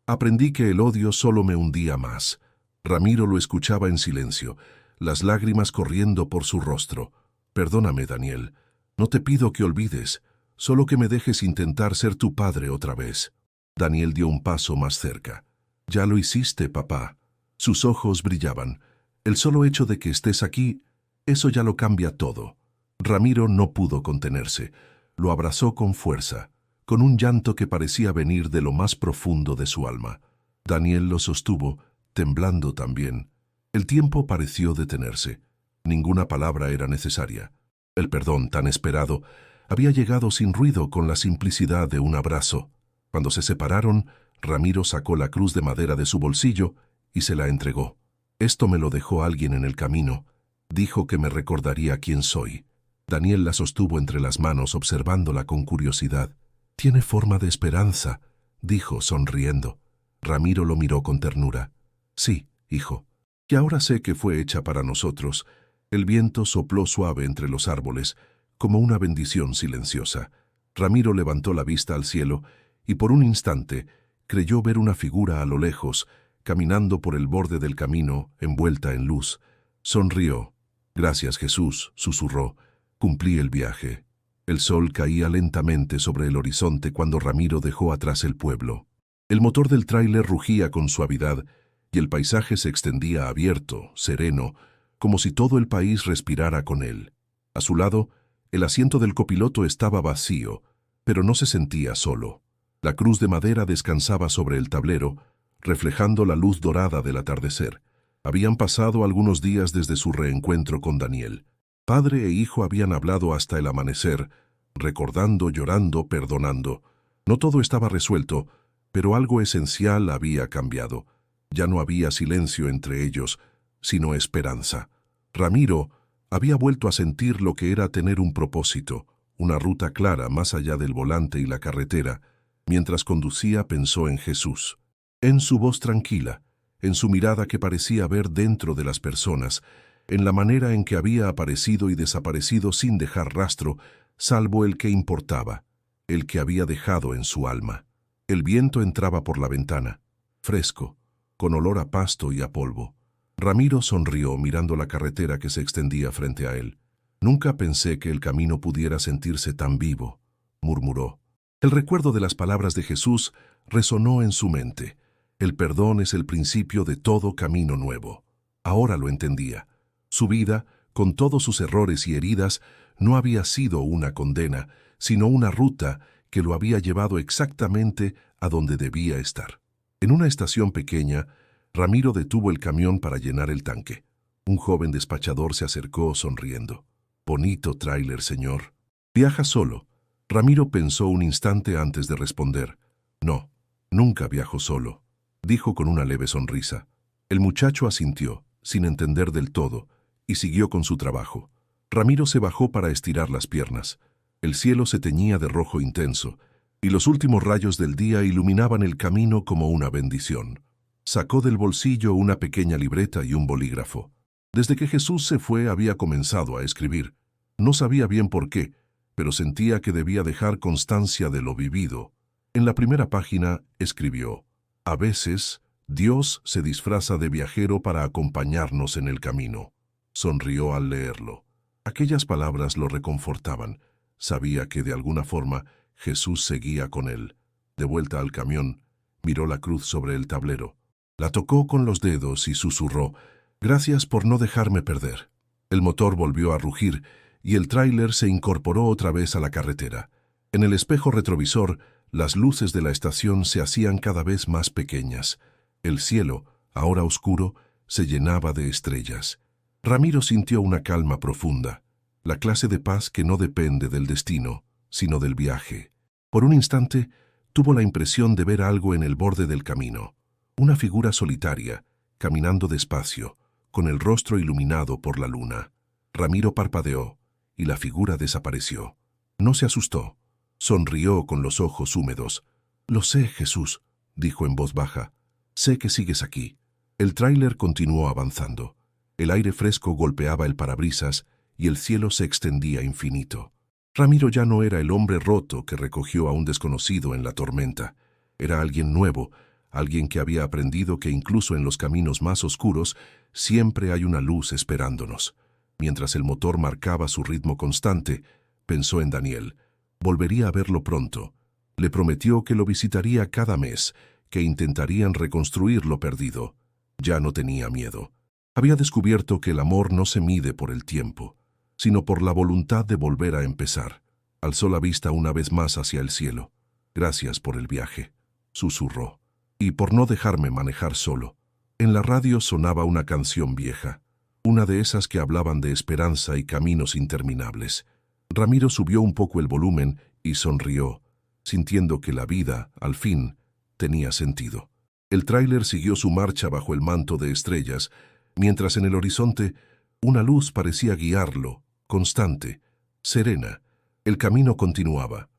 aprendí que el odio solo me hundía más». Ramiro lo escuchaba en silencio, las lágrimas corriendo por su rostro. «Perdóname, Daniel. No te pido que olvides, solo que me dejes intentar ser tu padre otra vez». Daniel dio un paso más cerca. «Ya lo hiciste, papá». Sus ojos brillaban. «El solo hecho de que estés aquí, eso ya lo cambia todo». Ramiro no pudo contenerse. Lo abrazó con fuerza, con un llanto que parecía venir de lo más profundo de su alma. Daniel lo sostuvo, temblando también. El tiempo pareció detenerse. Ninguna palabra era necesaria. El perdón tan esperado había llegado sin ruido, con la simplicidad de un abrazo. Cuando se separaron, Ramiro sacó la cruz de madera de su bolsillo y se la entregó. «Esto me lo dejó alguien en el camino. Dijo que me recordaría quién soy». Daniel la sostuvo entre las manos, observándola con curiosidad. «Tiene forma de esperanza», dijo, sonriendo. Ramiro lo miró con ternura. «Sí, hijo, y ahora sé que fue hecha para nosotros». El viento sopló suave entre los árboles, como una bendición silenciosa. Ramiro levantó la vista al cielo y por un instante creyó ver una figura a lo lejos, caminando por el borde del camino, envuelta en luz. Sonrió. «Gracias, Jesús», susurró. «Cumplí el viaje». El sol caía lentamente sobre el horizonte cuando Ramiro dejó atrás el pueblo. El motor del tráiler rugía con suavidad y el paisaje se extendía abierto, sereno, como si todo el país respirara con él. A su lado, el asiento del copiloto estaba vacío, pero no se sentía solo. La cruz de madera descansaba sobre el tablero, reflejando la luz dorada del atardecer. Habían pasado algunos días desde su reencuentro con Daniel. Padre e hijo habían hablado hasta el amanecer, recordando, llorando, perdonando. No todo estaba resuelto, pero algo esencial había cambiado. Ya no había silencio entre ellos, sino esperanza. Ramiro había vuelto a sentir lo que era tener un propósito, una ruta clara más allá del volante y la carretera. Mientras conducía pensó en Jesús, en su voz tranquila, en su mirada que parecía ver dentro de las personas, en la manera en que había aparecido y desaparecido sin dejar rastro, salvo el que importaba, el que había dejado en su alma. El viento entraba por la ventana, fresco, con olor a pasto y a polvo. Ramiro sonrió mirando la carretera que se extendía frente a él. «Nunca pensé que el camino pudiera sentirse tan vivo», murmuró. El recuerdo de las palabras de Jesús resonó en su mente. El perdón es el principio de todo camino nuevo. Ahora lo entendía. Su vida, con todos sus errores y heridas, no había sido una condena, sino una ruta que lo había llevado exactamente a donde debía estar. En una estación pequeña, Ramiro detuvo el camión para llenar el tanque. Un joven despachador se acercó sonriendo. «Bonito tráiler, señor». «¿Viaja solo?». Ramiro pensó un instante antes de responder. «No, nunca viajo solo», dijo con una leve sonrisa. El muchacho asintió, sin entender del todo, y siguió con su trabajo. Ramiro se bajó para estirar las piernas. El cielo se teñía de rojo intenso, y los últimos rayos del día iluminaban el camino como una bendición. Sacó del bolsillo una pequeña libreta y un bolígrafo. Desde que Jesús se fue había comenzado a escribir. No sabía bien por qué, pero sentía que debía dejar constancia de lo vivido. En la primera página escribió: «A veces, Dios se disfraza de viajero para acompañarnos en el camino». Sonrió al leerlo. Aquellas palabras lo reconfortaban. Sabía que de alguna forma Jesús seguía con él. De vuelta al camión, miró la cruz sobre el tablero. La tocó con los dedos y susurró: «Gracias por no dejarme perder». El motor volvió a rugir y el tráiler se incorporó otra vez a la carretera. En el espejo retrovisor, las luces de la estación se hacían cada vez más pequeñas. El cielo, ahora oscuro, se llenaba de estrellas. Ramiro sintió una calma profunda, la clase de paz que no depende del destino, sino del viaje. Por un instante, tuvo la impresión de ver algo en el borde del camino. Una figura solitaria, caminando despacio, con el rostro iluminado por la luna. Ramiro parpadeó, y la figura desapareció. No se asustó. Sonrió con los ojos húmedos. «Lo sé, Jesús», dijo en voz baja. «Sé que sigues aquí». El tráiler continuó avanzando. El aire fresco golpeaba el parabrisas y el cielo se extendía infinito. Ramiro ya no era el hombre roto que recogió a un desconocido en la tormenta. Era alguien nuevo, alguien que había aprendido que incluso en los caminos más oscuros siempre hay una luz esperándonos. Mientras el motor marcaba su ritmo constante, pensó en Daniel. Volvería a verlo pronto. Le prometió que lo visitaría cada mes, que intentarían reconstruir lo perdido. Ya no tenía miedo. Había descubierto que el amor no se mide por el tiempo, sino por la voluntad de volver a empezar. Alzó la vista una vez más hacia el cielo. «Gracias por el viaje», susurró, «y por no dejarme manejar solo». En la radio sonaba una canción vieja, una de esas que hablaban de esperanza y caminos interminables. Ramiro subió un poco el volumen y sonrió, sintiendo que la vida, al fin, tenía sentido. El tráiler siguió su marcha bajo el manto de estrellas, mientras en el horizonte una luz parecía guiarlo, constante, serena. El camino continuaba.